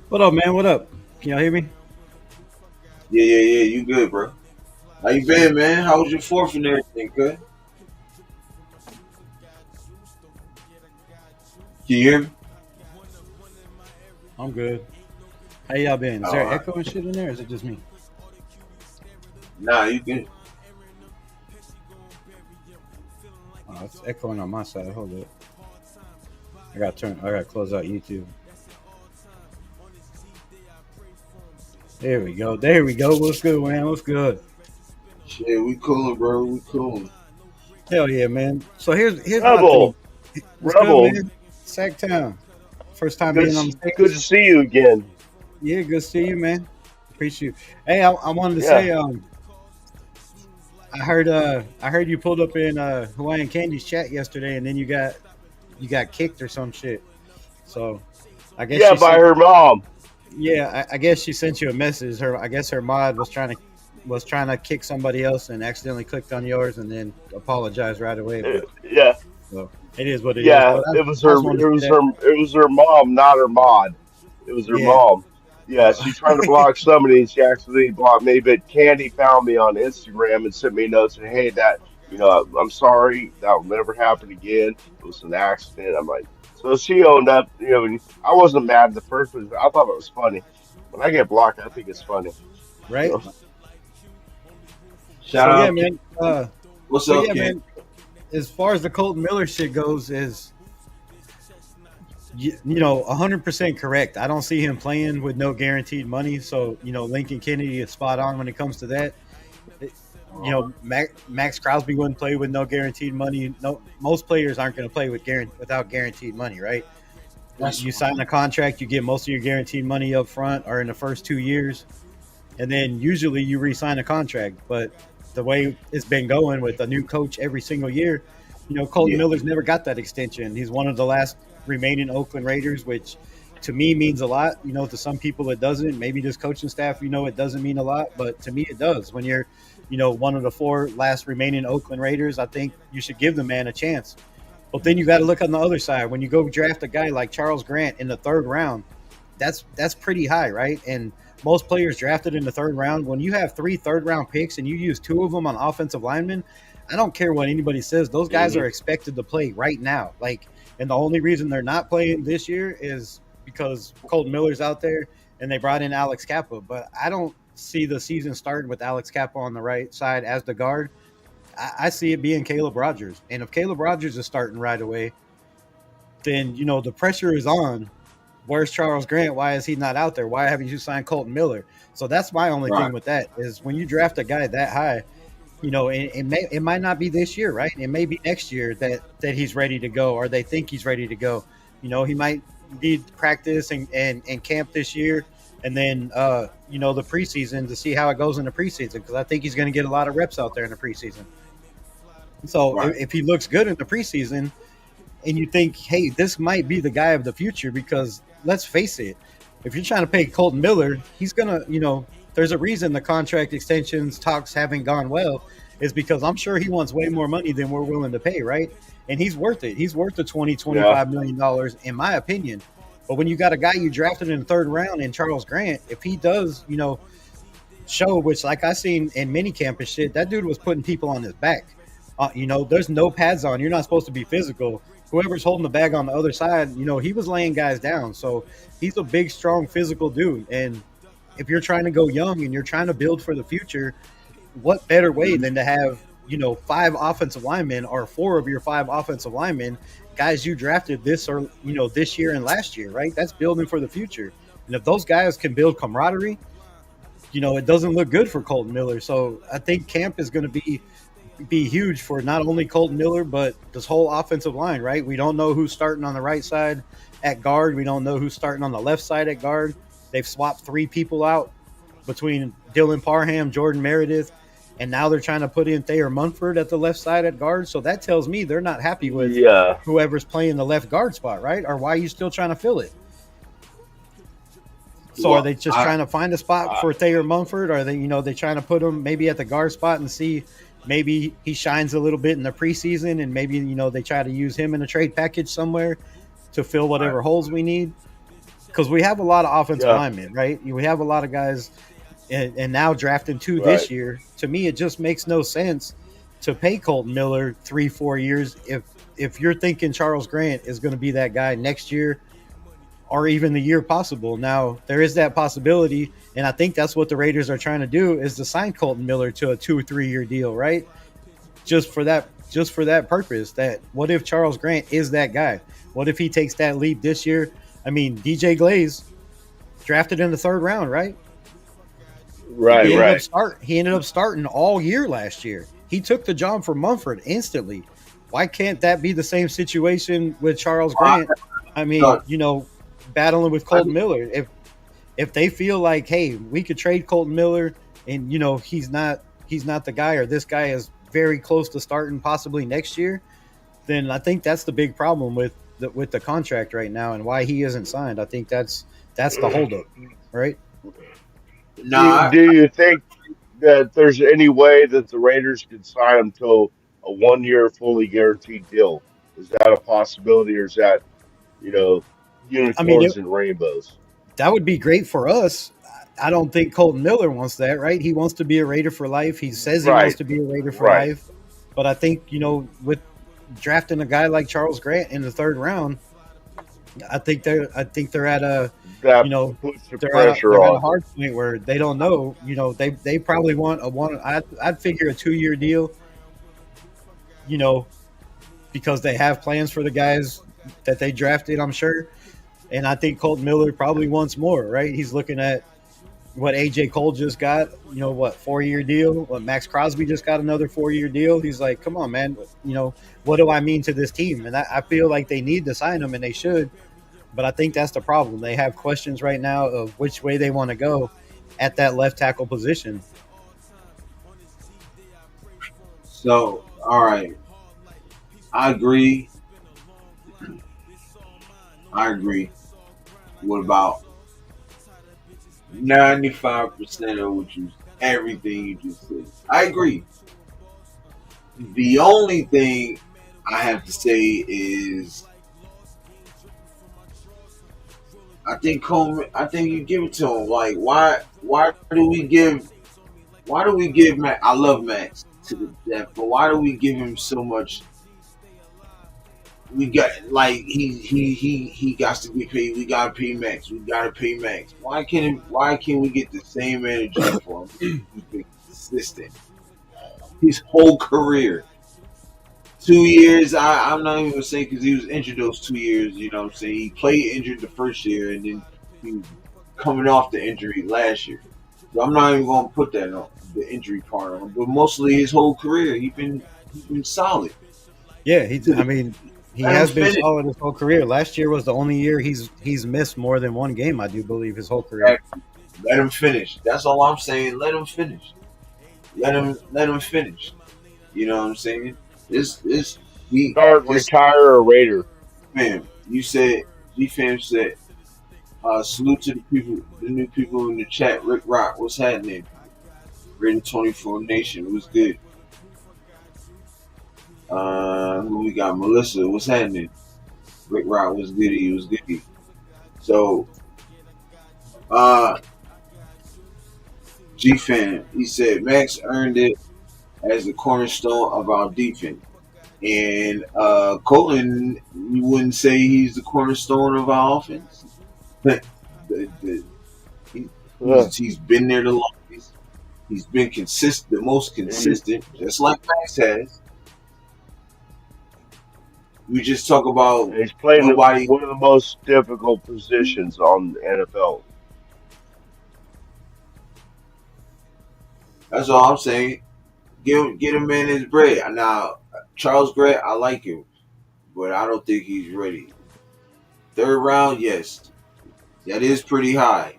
What up, man? What up? Can y'all hear me? Yeah, yeah, yeah. You good, bro? How you been, man? How was your fourth and everything? Good. Can you hear me? I'm good. How y'all been? Is All there right. echo and shit in there? Or is it just me? Nah, you good. Oh, it's echoing on my side. Hold up. I got to turn. I got to close out YouTube. There we go. There we go. What's good, man? What's good? Shit, we cooling, bro. We cooling. Hell yeah, man. So here's my thing. Rebel, What's good, Rebel, man? Sacktown. First time being on the good stage. to see you again. Yeah, good to see you, man. Appreciate you. Hey, I wanted to say, Yeah, I heard you pulled up in Hawaiian Candy's chat yesterday, and then you got kicked or some shit. So I guess yeah, she by sent. her mom. Yeah, I guess she sent you a message. I guess her mod was trying to kick somebody else and accidentally clicked on yours and then apologized right away. But Yeah, so it is what it is. yeah, But it was I her. just wanted It to was say her. that. It was her mom, not her mod. It was her Yeah. mom. Yeah, Uh, she tried to block somebody, and she accidentally blocked me. But Candy found me on Instagram and sent me a note saying, "Hey, I'm sorry. That will never happen again. It was an accident." I'm like, so she owned up. And I wasn't mad at the first place. I thought it was funny. When I get blocked, I think it's funny. right. So, Shout So yeah, out. Ken. man. What's So up, yeah, Ken? man. As far as the Colton Miller shit goes, is 100% correct. I don't see him playing with no guaranteed money. So Lincoln Kennedy is spot on when it comes to that. It- Max Crosby wouldn't play with no guaranteed money. No, most players aren't going to play without guaranteed money, right? You, That's you sign a contract, you get most of your guaranteed money up front or in the first 2 years, and then usually you re-sign a contract. But the way it's been going with a new coach every single year, Colton yeah, Miller's never got that extension. He's one of the last remaining Oakland Raiders, which to me means a lot. To some people it doesn't. Maybe this coaching staff, it doesn't mean a lot, but to me it does. When you're, one of the four last remaining Oakland Raiders, I think you should give the man a chance. But then you got to look on the other side. When you go draft a guy like Charles Grant in the third round, that's pretty high, right? And most players drafted in the third round, when you have three third round picks and you use two of them on offensive linemen, I don't care what anybody says. Those guys hmm are expected to play right now. Like, and the only reason they're not playing this year is because Colton Miller's out there and they brought in Alex Kappa. But I don't see the season starting with Alex Kappa on the right side as the guard. I see it being Caleb Rogers. And if Caleb Rogers is starting right away, then the pressure is on. Where's Charles Grant? Why is he not out there? Why haven't you signed Colton Miller? So that's my only right. thing with that is when you draft a guy that high, it might not be this year, right? It may be next year that he's ready to go, or they think he's ready to go. He might need practice and camp this year, and then the preseason to see how it goes in the preseason, because I think he's going to get a lot of reps out there in the preseason. So Right. if he looks good in the preseason, and you think, hey, this might be the guy of the future, because let's face it, if you're trying to pay Colton Miller, he's gonna, there's a reason the contract extensions talks haven't gone well, is because I'm sure he wants way more money than we're willing to pay, right? And he's worth it. He's worth the 20, yeah, $25 million, in my opinion. But when you got a guy you drafted in the third round in Charles Grant, if he does, show, which like I seen in mini camp and shit, that dude was putting people on his back. There's no pads on. You're not supposed to be physical. Whoever's holding the bag on the other side, he was laying guys down. So he's a big, strong, physical dude. And if you're trying to go young and you're trying to build for the future, what better way hmm than to have, five offensive linemen, or four of your five offensive linemen, guys you drafted this year and last year, right? That's building for the future. And if those guys can build camaraderie, it doesn't look good for Colton Miller. So I think camp is going to be huge for not only Colton Miller but this whole offensive line. Right? We don't know who's starting on the right side at guard. We don't know who's starting on the left side at guard. They've swapped three people out between Dylan Parham, Jordan Meredith, and now they're trying to put in Thayer Munford at the left side at guard. So that tells me they're not happy with yeah. whoever's playing the left guard spot, right? Or why are you still trying to fill it? So are Well, they just trying to find a spot for Thayer Munford? Or are they trying to put him maybe at the guard spot and see maybe he shines a little bit in the preseason, and maybe they try to use him in a trade package somewhere to fill right. whatever holes we need? because we have a lot of offensive Yeah, linemen, right? We have a lot of guys, and now drafting two right. this year. To me, it just makes no sense to pay Colton Miller 3-4 years if you're thinking Charles Grant is going to be that guy next year or even the year possible. Now there is that possibility, and I think that's what the Raiders are trying to do is to sign Colton Miller to a 2 or 3 year deal, right? Just for that purpose. That what if Charles Grant is that guy? What if he takes that leap this year? I mean, DJ Glaze drafted in the third round, right? He Right, He ended did. up right. start. He ended up starting all year last year. He took the job from Mumford instantly. Why can't that be the same situation with Charles I Grant? I mean, thought battling with I Colton Miller. If they feel like, hey, we could trade Colton Miller, and he's not the guy, or this guy is very close to starting possibly next year, then I think that's the big problem with the contract right now and why he isn't signed. I think that's the holdup, right? nah. Do you think that there's any way that the Raiders could sign him to a 1 year fully guaranteed deal? Is that a possibility, or is that you know I mean, unicorns and rainbows? that would be great for us. I don't think Colton Miller wants that, right? He wants to be a Raider for life. He says he wants Right, to be a Raider for right. life. But I think, with drafting a guy like Charles Grant in the third round, I think they're at a you That know puts the they're at a pressure they're at a on. hard point where they don't know. They probably want a one. I'd figure a 2 year deal. You know, because they have plans for the guys that they drafted. I'm sure, and I think Colton Miller probably wants more. Right? He's looking at what AJ Cole just got. What 4 year deal? What Max Crosby just got another 4 year deal. He's like, come on, man. What do I mean to this team? And I feel like they need to sign him, and they should. But I think that's the problem. They have questions right now of which way they want to go at that left tackle position. So all right, I agree. I agree. What about 95% of everything you just said? I agree. The only thing I have to say is I think you give it to him. Like why do we give Max? I love Max to the death, but why do we give him so much? We got like he got to get paid. We gotta pay Max. We gotta pay Max. Why can't we get the same energy for him? He's been consistent his whole career. 2 years. I'm not even gonna say because he was injured those 2 years. You know what I'm saying? He played injured the first year, and then he was coming off the injury last year. So I'm not even gonna put that on the injury part on him. But mostly his whole career, he's been solid. Yeah, To I the, mean, he let him has been finish. solid his whole career. Last year was the only year he's missed more than one game, I do believe, his whole career. Let him finish. That's all I'm saying. Let him finish. Let him finish. You know what I'm saying? This he Start, just retire, a Raider. fam. You said G-Fam said salute to the people, the new people in the chat. Rick Rock, what's happening? Rated 24 Nation, what's good? Who we got? Melissa, what's happening? Rick Rock, what's goody? Was goody? So, uh, G Fan, he said Max earned it as the cornerstone of our defense. And Colton, you wouldn't say he's the cornerstone of our offense. The, he, Ugh. he's been there the longest. He's been the most And consistent, just like Max has. We just talk about he's playing nobody. one of the most difficult positions on the NFL. That's all I'm saying. Get him in his bread. Now, Charles Grant, I like him, but I don't think he's ready. Third round, yes, that is pretty high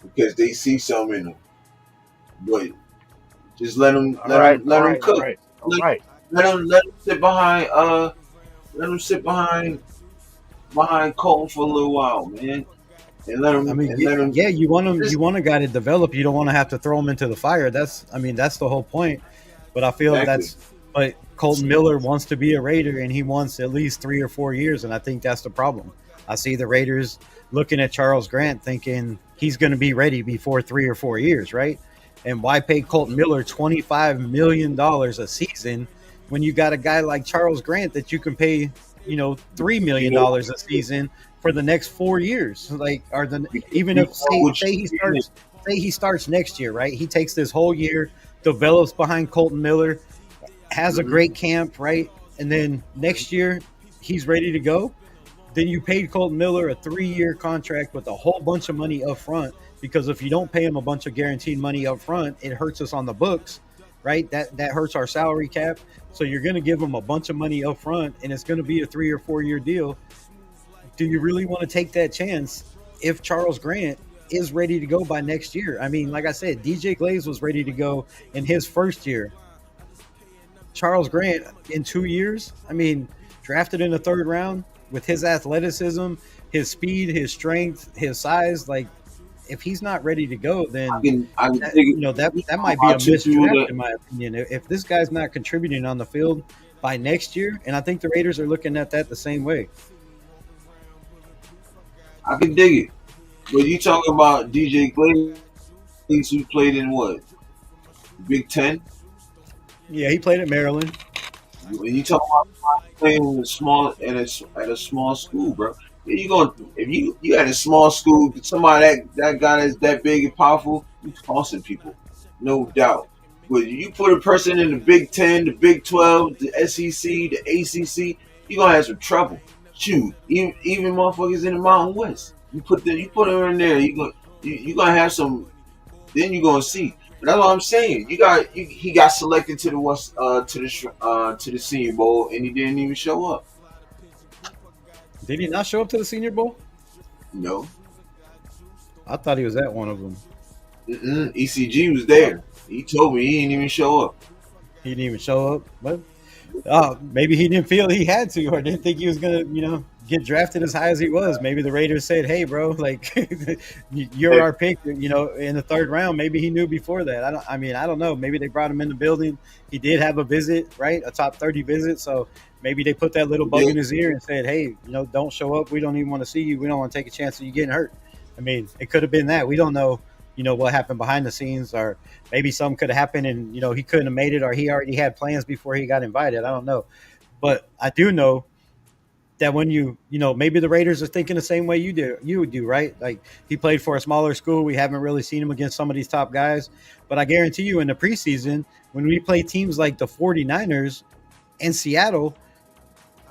because they see some in him. But just let him, All let right, him, all let him right, all cook. right, all Let, right. let him sit behind. Let him sit behind Colton for a little while, man, and let I him mean, and let him. yeah, you Just, want a guy to develop. You don't want to have to throw him into the fire. I mean, that's the whole point. But I feel exactly. that's, but Colton Miller wants to be a Raider, and he wants at least 3 or 4 years, and I think that's the problem. I see the Raiders looking at Charles Grant thinking he's going to be ready before 3 or 4 years, right? And why pay Colton Miller $25 million a season when you got a guy like Charles Grant that you can pay, $3 million a season for the next 4 years? Like, or the even if say he starts next year, right? He takes this whole year, develops behind Colton Miller, has a great camp, right? And then next year he's ready to go. Then you paid Colton Miller a 3-year contract with a whole bunch of money up front, because if you don't pay him a bunch of guaranteed money up front, it hurts us on the books, right? That hurts our salary cap. So you're going to give him a bunch of money up front, and it's going to be a 3 or 4 year deal. Do you really want to take that chance if Charles Grant is ready to go by next year? I mean, like I said, DJ Glaze was ready to go in his first year. Charles Grant in 2 years, I mean, drafted in the third round with his athleticism, his speed, his strength, his size. Like, if he's not ready to go, then that might be a misdraft in my opinion. If this guy's not contributing on the field by next year, and I think the Raiders are looking at that the same way. I can dig it. But you talking about DJ Glaze, who played in what? Big Ten? Yeah, he played at Maryland. When you talk about playing in at a small school, bro. You going if you at a small school, somebody that guy that's that big and powerful, you tossing people, no doubt. But you put a person in the Big Ten, the Big 12, the SEC, the ACC, you gonna have some trouble. Shoot, even motherfuckers in the Mountain West, you put them in there, you gonna have some. Then you gonna see. But that's what I'm saying. He got selected to the Senior Bowl, and he didn't even show up. Did he not show up to the Senior Bowl? No. I thought he was at one of them. ECG was there. He told me he didn't even show up. He didn't even show up? But maybe he didn't feel he had to, or didn't think he was going to, get drafted as high as he was. Maybe the Raiders said, hey, bro, like, you're our pick, in the third round. Maybe he knew before that. I don't know. Maybe they brought him in the building. He did have a visit, right? A top 30 visit. So maybe they put that little bug in his ear and said, hey, don't show up. We don't even want to see you. We don't want to take a chance of you getting hurt. I mean, it could have been that. We don't know, what happened behind the scenes, or maybe something could have happened and, he couldn't have made it, or he already had plans before he got invited. I don't know. But I do know that when maybe the Raiders are thinking the same way you would do, right? Like, he played for a smaller school. We haven't really seen him against some of these top guys, but I guarantee you in the preseason, when we play teams like the 49ers and Seattle,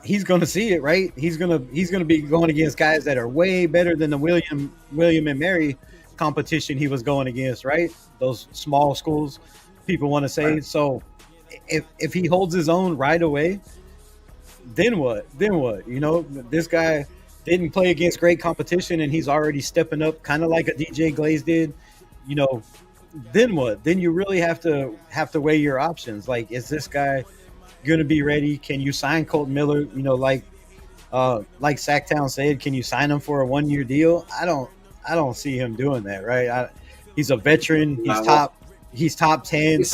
he's going to see it, right? He's going to be going against guys that are way better than the William and Mary competition he was going against, right? Those small schools, people want to say. Right. So if he holds his own right away, then what? This guy didn't play against great competition, and he's already stepping up, kind of like a DJ Glaze did. Then what? Then you really have to weigh your options. Like, is this guy going to be ready? Can you sign Colton Miller? Like Sacktown said, can you sign him for a 1-year deal? I don't see him doing that, right? He's a veteran. He's top 10,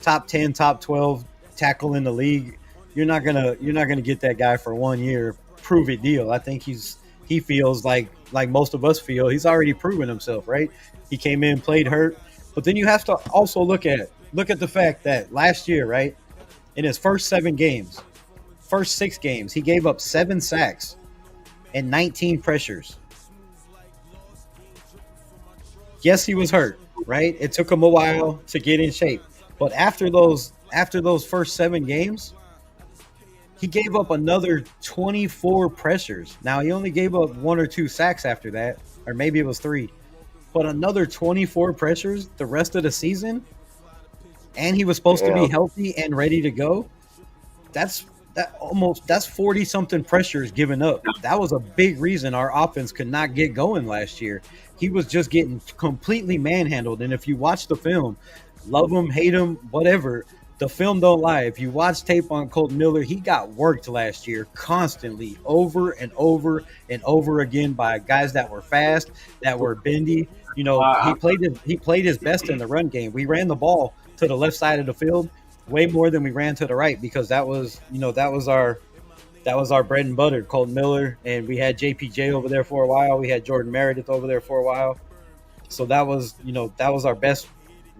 top 10, top 12 tackle in the league. You're not gonna get that guy for 1 year prove it deal. I think he feels like most of us feel he's already proven himself, right? He came in, played hurt, but then you have to also look at the fact that last year, right, in his first 6 games, he gave up 7 sacks and 19 pressures. Yes, he was hurt, right? It took him a while to get in shape, but after those first 7 games, he gave up another 24 pressures. Now, he only gave up 1 or 2 sacks after that, or maybe it was 3. But another 24 pressures the rest of the season, and he was supposed to be healthy and ready to go. That's 40-something pressures given up. That was a big reason our offense could not get going last year. He was just getting completely manhandled. And if you watch the film, love him, hate him, whatever, the film don't lie. If you watch tape on Colton Miller, he got worked last year constantly, over and over and over again, by guys that were fast, that were bendy. He played his best in the run game. We ran the ball to the left side of the field way more than we ran to the right because that was that was our bread and butter, Colton Miller, and we had JPJ over there for a while. We had Jordan Meredith over there for a while. So that was our best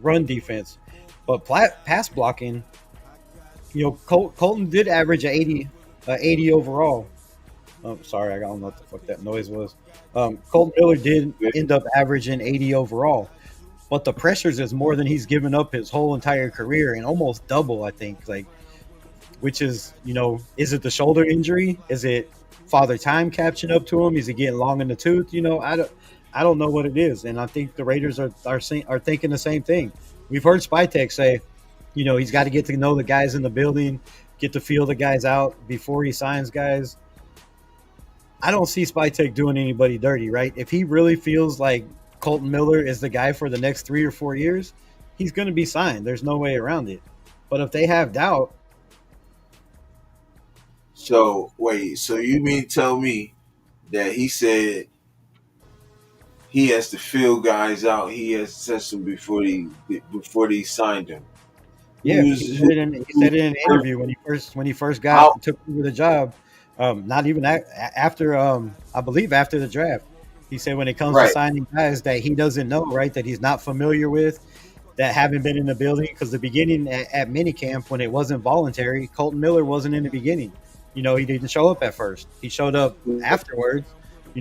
run defense. But pass blocking, Colton did average a 80 overall. Oh, sorry, I don't know what the fuck that noise was. Colton Miller did end up averaging 80 overall, but the pressures is more than he's given up his whole entire career and almost double, I think. Like, which is, is it the shoulder injury? Is it father time catching up to him? Is he getting long in the tooth? I don't know what it is, and I think the Raiders are thinking the same thing. We've heard Spytek say, he's got to get to know the guys in the building, get to feel the guys out before he signs guys. I don't see Spytek doing anybody dirty, right? If he really feels like Colton Miller is the guy for the next 3 or 4 years, he's going to be signed. There's no way around it. But if they have doubt, So wait, so you mean tell me that he said he has to feel guys out, he has to test them before they signed him? yeah, Who's he said it in an interview when he first how? took over the job. Not even after I believe after the draft, he said when it comes to Right. signing guys that he doesn't know, right, that he's not familiar with, that haven't been in the building. Because the beginning at minicamp when it wasn't voluntary, Colton Miller wasn't in the beginning. He didn't show up at first. He showed up afterwards.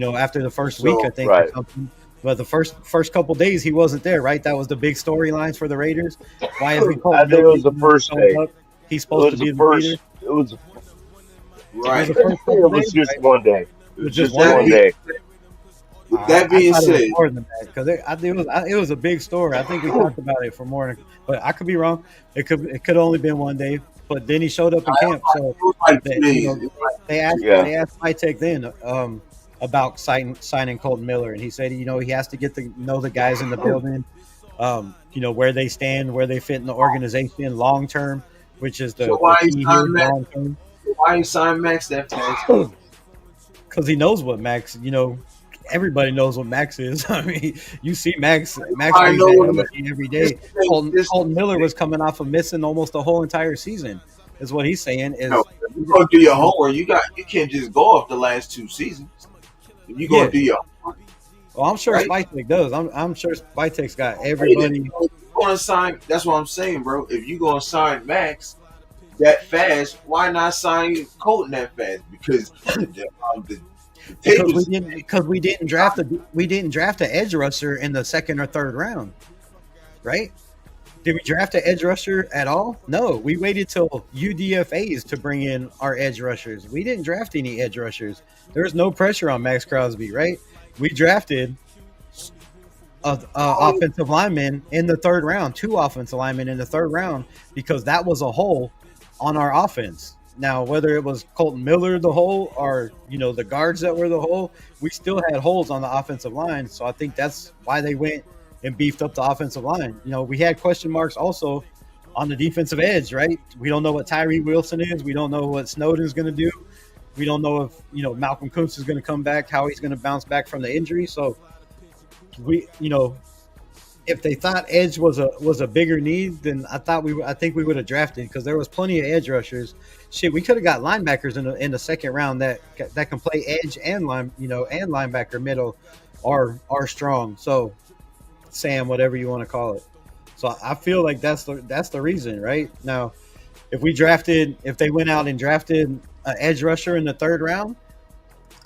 After the first week, I So think, or Right. something. But the first couple days, he wasn't there, right? That was the big storylines for the Raiders. Why isn't I Colton think it Miller was the first showing day. up? He's It supposed to was be the the leader. first. It was. It was right. the first It couple was days, just right? one day. It It was was just just With one that one day. being day. with that I being thought it was said, more than that because it was a big story. I think we talked about it for more, but I could be wrong. It could only been one day. But then he showed up in camp, so it was like 2 that days. It was like, they asked Yeah. they asked Tech then about signing Colton Miller, and he said he has to get to know the guys in the building, where they stand, where they fit in the organization long term, which is so the why he key here signed Max? long term. Why he signed Max that fast? Because he knows what Max, everybody knows what Max is. I mean, you see Max I brings know that what energy every this day. thing. This Colton Miller was coming off of missing almost the whole entire season, is what he's saying. no. Is If you gonna do your homework, you can't just go off the last 2 seasons. If you yeah. gonna do your Well, I'm sure right, Spytek does. I'm sure Spytek's got hey, then, everybody. if you gonna sign, that's what I'm saying, bro. If you gonna sign Max that fast, why not sign Colton that fast? Because the Because tables. we didn't draft an edge rusher in the second or third round, right? Did we draft an edge rusher at all? No, we waited till UDFA's to bring in our edge rushers. We didn't draft any edge rushers. There was no pressure on Max Crosby, right? We drafted a offensive lineman in the third round, two offensive linemen in the third round, because that was a hole on our offense. Now, whether it was Colton Miller the hole or the guards that were the hole, we still had holes on the offensive line. So I think that's why they went and beefed up the offensive line. We had question marks also on the defensive edge, right? We don't know what Tyree Wilson is. We don't know what Snowden's going to do. We don't know if Malcolm Kuntz is going to come back, how he's going to bounce back from the injury. So if they thought edge was a bigger need, then I think we would have drafted, because there was plenty of edge rushers. Shit, we could have got linebackers in the second round that can play edge and and linebacker middle are strong. So Sam, whatever you want to call it. So I feel like that's the reason, right? Now, if they went out and drafted an edge rusher in the third round,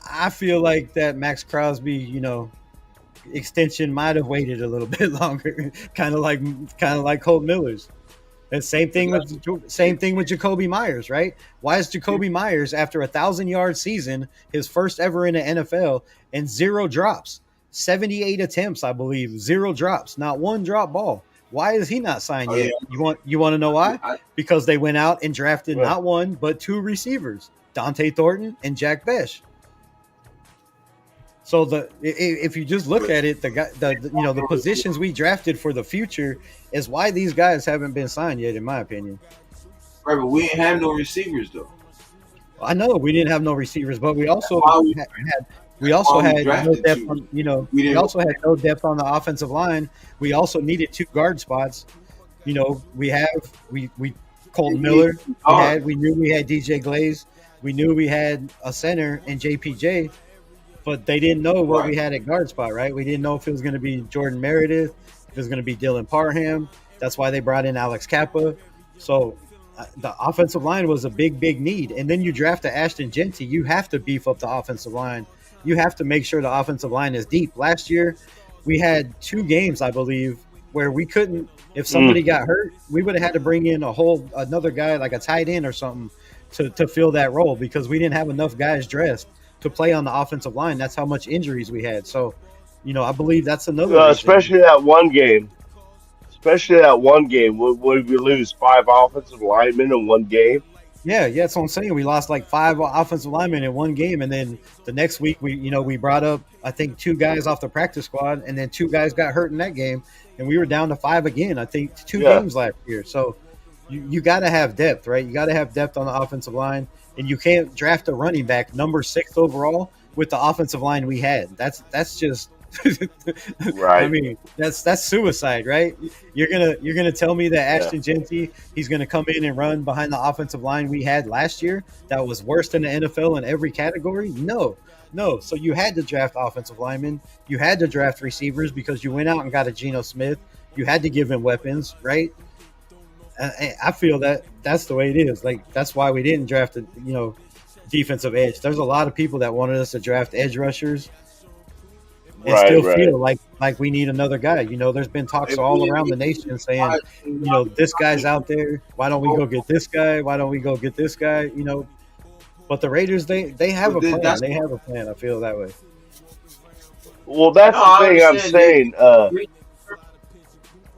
I feel like that Max Crosby, extension might have waited a little bit longer, kind of like Colt Miller's. And same thing with Jacoby Myers, right? Why is Jacoby Myers, after 1,000-yard season, his first ever in the NFL, and 0 drops, 78 attempts, I believe, 0 drops, not one drop ball? Why is he not signed Oh yet? yeah, You want to know why? I, Because they went out and drafted Yeah. not one but 2 receivers, Dante Thornton and Jack Besh. So if you just look at it, the positions we drafted for the future is why these guys haven't been signed yet, in my opinion. right, but we ain't have no receivers though. I know we didn't have no receivers, but we That's also why we. had That's why we no drafted depth you. on We we didn't. also had no depth on the offensive line. We also needed 2 guard spots. We have we Colton It's Miller. hard. We knew we had DJ Glaze. We knew we had a center in JPJ, but they didn't know what Right. we had at guard spot, right? We didn't know if it was going to be Jordan Meredith, if it was going to be Dylan Parham. That's why they brought in Alex Kappa. So the offensive line was a big need. And then you draft a Ashton Genty, you have to beef up the offensive line. You have to make sure the offensive line is deep. Last year, we had 2 games, I believe, where we couldn't. If Mm. somebody got hurt, we would have had to bring in another guy like a tight end or something to fill that role because we didn't have enough guys dressed to play on the offensive line. That's how much injuries we had. So, I believe that's another reason. Especially that one game. Especially that one game. Would we lose 5 offensive linemen in one game? Yeah, that's what I'm saying. We lost like 5 offensive linemen in 1 game, and then the next week we brought up I think 2 guys off the practice squad, and then 2 guys got hurt in that game, and we were down to 5 again. I think two Yeah. games last year. So you got to have depth, right? You got to have depth on the offensive line, and you can't draft a running back number 6 overall with the offensive line we had. That's just I Right. mean, that's suicide, right? You're gonna tell me that Yeah. Ashton Genty he's gonna come in and run behind the offensive line we had last year that was worse than the NFL in every category? No, no. So you had to draft offensive linemen, you had to draft receivers because you went out and got a Geno Smith. You had to give him weapons, right? I feel that that's the way it is. Like that's why we didn't draft a defensive edge. There's a lot of people that wanted us to draft edge rushers and Right. still Right. feel like we need another guy. There's been talks If all we, around the if nation saying, why, this guy's out there. Why don't we go get this guy? Why don't we go get this guy? But the Raiders, they have but a plan. that's They have a plan. I feel that way. Well, no, that's the I thing I'm understand. saying.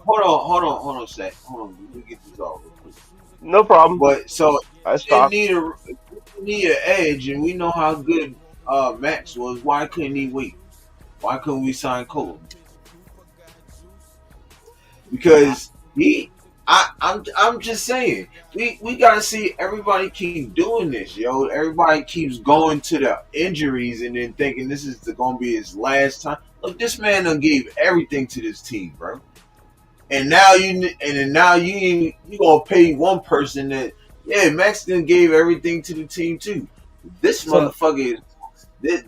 Hold on a sec. Hold on, let me get this off real quick. No problem. But so I they stopped. need an edge, and we know how good Max was. Why couldn't he wait? Why couldn't we sign Cole? Because I'm just saying we gotta see everybody keep doing this, yo. Everybody keeps going to the injuries and then thinking this is gonna be his last time. Look, this man done gave everything to this team, bro. And now you gonna pay one person that Max done gave everything to the team too. This So motherfucker is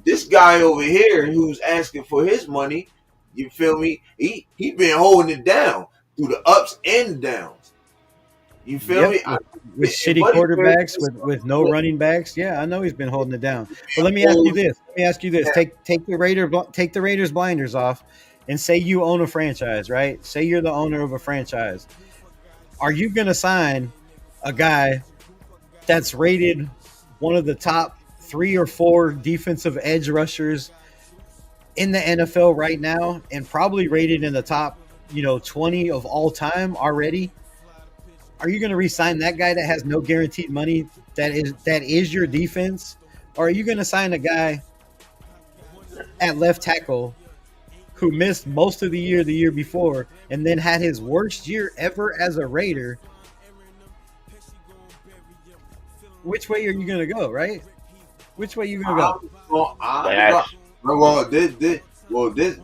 this guy over here who's asking for his money. You feel me? He been holding it down through the ups and downs. You feel yep, me? with shitty Buddy Bear quarterbacks, with no running backs. Yeah, I know he's been holding it down. But let me ask you this. Take the Raiders blinders off, and say you own a franchise, right? Say you're the owner of a franchise. Are you going to sign a guy that's rated one of the top 3 or 4 defensive edge rushers in the NFL right now, and probably rated in the top 20 of all time already? Are you going to re-sign that guy that has no guaranteed money that is your defense, or are you going to sign a guy at left tackle who missed most of the year before and then had his worst year ever as a Raider? Which way are you going to go, right? Which way are you going to go? That's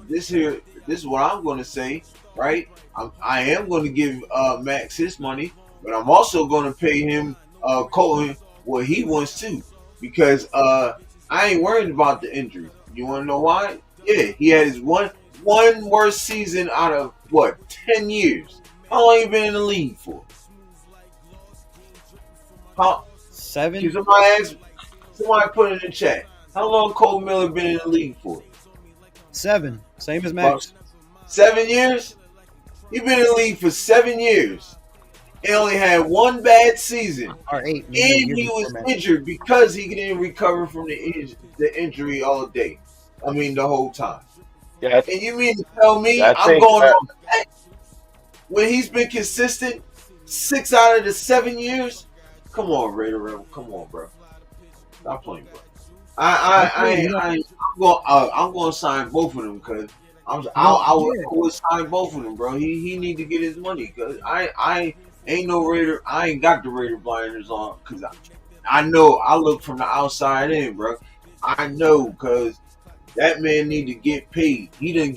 This is what I'm going to say, right? I am going to give Max his money, but I'm also going to pay him Colton what he wants to, because I ain't worried about the injury. You want to know why? Yeah, he had his one worst season out of what 10 years. How long you been in the league for? How? 7. Can somebody put it in the chat. How long Cole Miller been in the league for? 7, same as About Max. 7 years? He been in the league for 7 years. He only had one bad season. Or 8. And he was injured because he didn't recover from the injury all day. I mean, the whole time. yeah. And you mean to tell me I I'm think going that, on that when he's been consistent 6 out of the 7 years? Come on, Raider Rebel. Come on, bro. Stop playing, bro. I'm going to sign both of them because I would sign both of them, bro. He need to get his money because I ain't no Raider. I ain't got the Raider blinders on because I know I look from the outside in, bro. I know because that man need to get paid. He done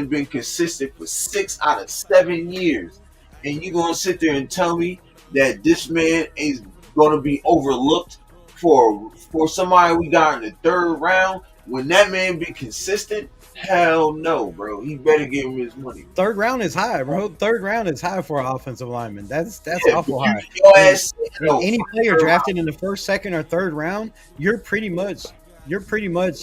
been consistent for 6 out of 7 years. and you gonna sit there and tell me that this man is gonna be overlooked for somebody we got in the third round when that man be consistent? Hell no, bro. He better give him his money. Third round is high, bro. Third round is high for an offensive lineman. That's Yeah, but awful you high. your And ass and no any for player third round. drafted in the first, second, or third round, you're pretty much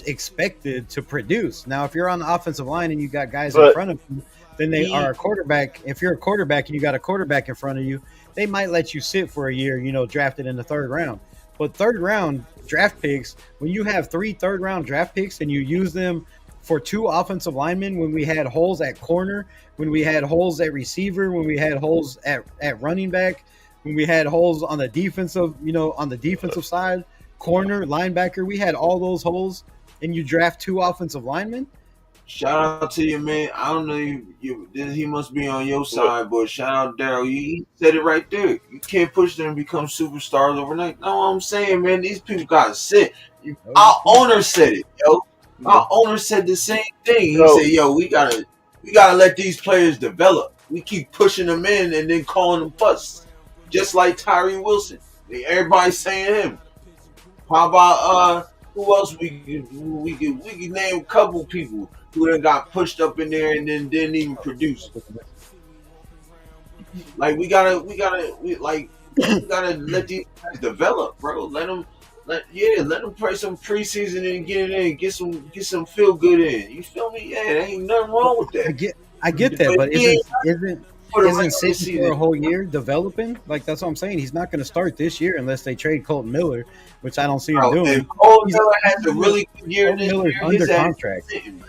expected to produce. Now, if you're on the offensive line and you got guys in But front of you, then they are He a quarterback. If you're a quarterback and you got a quarterback in front of you, they might let you sit for a year, drafted in the third round. But third round draft picks, when you have three third round draft picks and you use them for two offensive linemen, when we had holes at corner, when we had holes at receiver, when we had holes at running back, when we had holes on the defensive side, corner, linebacker, we had all those holes, and you draft two offensive linemen. shout out to you, man. I don't know he must be on your look, side, but shout out Daryl. He said it right there. You can't push them to become superstars overnight. No, I'm saying, man, these people gotta sit. Our owner said it, yo. Our owner said the same thing. He so said, "Yo, we gotta let these players develop. We keep pushing them in and then calling them fuss, just like Tyree Wilson. Everybody's saying him. How about who else we could name a couple people who then got pushed up in there and then didn't even produce. Like we gotta let these guys develop, bro. Let them play some preseason and get it in, get some feel good in. You feel me? Yeah, there ain't nothing wrong with I that. get I get that, But but he isn't ain't isn't for the isn't regular sitting for a season. whole year developing? Like that's what I'm saying. He's not going to start this year unless they trade Colton Miller, which I don't see him Bro, if doing. Cole He's, Miller he's has a really good year Colton this Miller's year, under his ass contract. is sitting.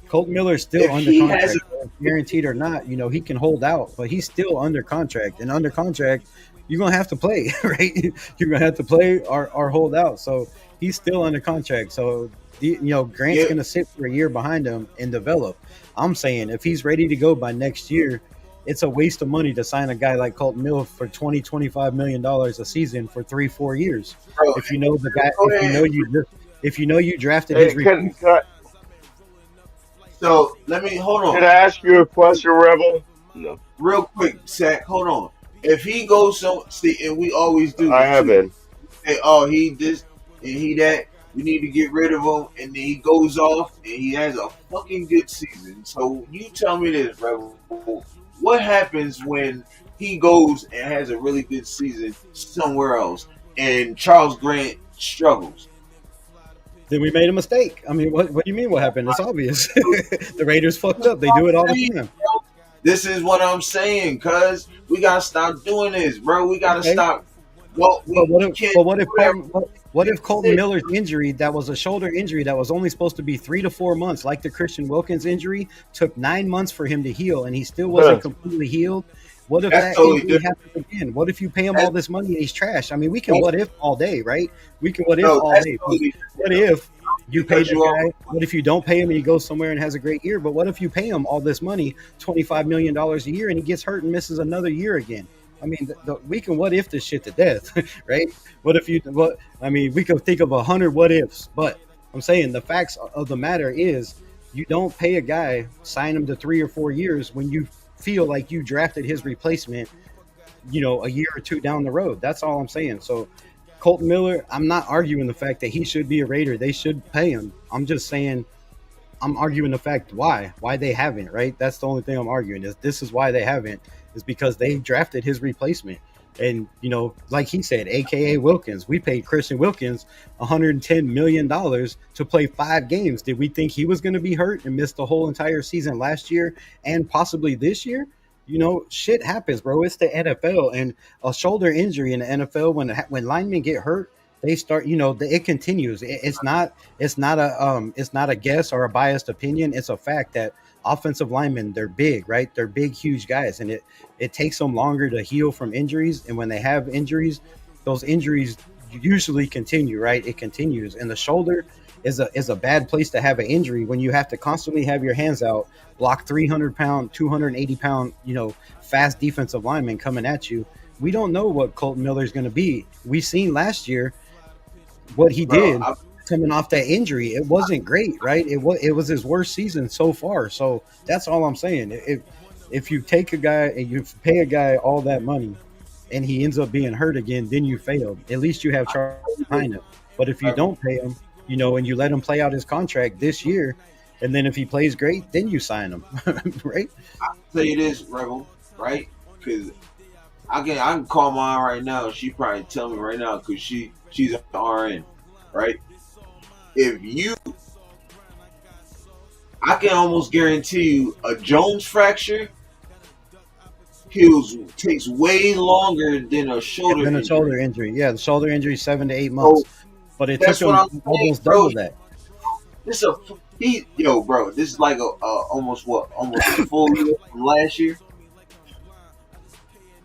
Colton Miller's still If under he has contract, guaranteed or not. He can hold out, but he's still under contract. And under contract, you're gonna have to play, right? You're gonna have to play or hold out. So he's still under contract. So Grant's yeah, gonna sit for a year behind him and develop. I'm saying if he's ready to go by next year, it's a waste of money to sign a guy like Colton Miller for 20-25 million a season for 3-4 years. bro, If you know the guy, go ahead. if you know you drafted his hey, replacement. So let me hold can on. I ask you a question, Rebel? No, Real quick, Zach, hold on. If he goes see, and we always do I this too. haven't. Say, oh, he this and he that. We need to get rid of him, and then he goes off and he has a fucking good season. So you tell me this, Rebel. What happens when he goes and has a really good season somewhere else, and Charles Grant struggles? Then we made a mistake. I mean, what do you mean? What happened? It's obvious. The Raiders fucked up. They do it all the time. This is what I'm saying, cuz we gotta stop doing this, bro. We gotta Okay, stop. Well, but what we if can't but what do if whatever Colton, what if Colton we Miller's injury that was a shoulder injury that was only supposed to be 3 to 4 months, like the Christian Wilkins injury, took 9 months for him to heal, and he still wasn't Huh. completely healed? What if That's that totally injury different. happens again? What if you pay him all That's, this money and he's trash? I mean, we can that's what if all day, right? We can what if no, all that's day. But totally what different though. if you pay Because the you all guy? What if you don't pay him and he goes somewhere and has a great year? But what if you pay him all this money, $25 million a year, and he gets hurt and misses another year again? I mean, we can what if this shit to death, right? What if you? What I mean, we could think of 100 what ifs, but I'm saying the facts of the matter is, you don't pay a guy, sign him to 3 or 4 years when you feel like you drafted his replacement, a year or two down the road. That's all I'm saying. So Colton Miller, I'm not arguing the fact that he should be a Raider. They should pay him. I'm just saying I'm arguing the fact why they haven't, right? That's the only thing I'm arguing is this is why they haven't is because they drafted his replacement. And like he said, AKA Wilkins, we paid Christian Wilkins $110 million to play 5 games. Did we think he was going to be hurt and miss the whole entire season last year and possibly this year? Shit happens, bro. It's the NFL, and a shoulder injury in the NFL when linemen get hurt, they start. It continues. It's not a guess or a biased opinion. It's a fact that offensive linemen, they're big, right? They're big, huge guys, and it takes them longer to heal from injuries. And when they have injuries, those injuries usually continue, right? It continues, and the shoulder is a bad place to have an injury when you have to constantly have your hands out, block 300-pound, 280-pound, fast defensive linemen coming at you. We don't know what Colton Miller is going to be. We seen last year what he bro. did coming off that injury. It wasn't great, right? It was his worst season so far. So that's all I'm saying. if you take a guy and you pay a guy all that money and he ends up being hurt again, then you failed. At least you have Charles behind him. But if you Rebel. don't pay him, and you let him play out his contract this year, and then if he plays great, then you sign him, right? Tell you this, Rebel, right? Because I can call mine right now. She probably tell me right now because she's an RN, right? If you, I can almost guarantee you a Jones fracture heals takes way longer than a And shoulder then a injury. shoulder injury. Yeah, the shoulder injury 7 to 8 months, So but it took that's what him I'm saying, almost bro. double that. This a yo, bro. This is like a almost a full year from last year.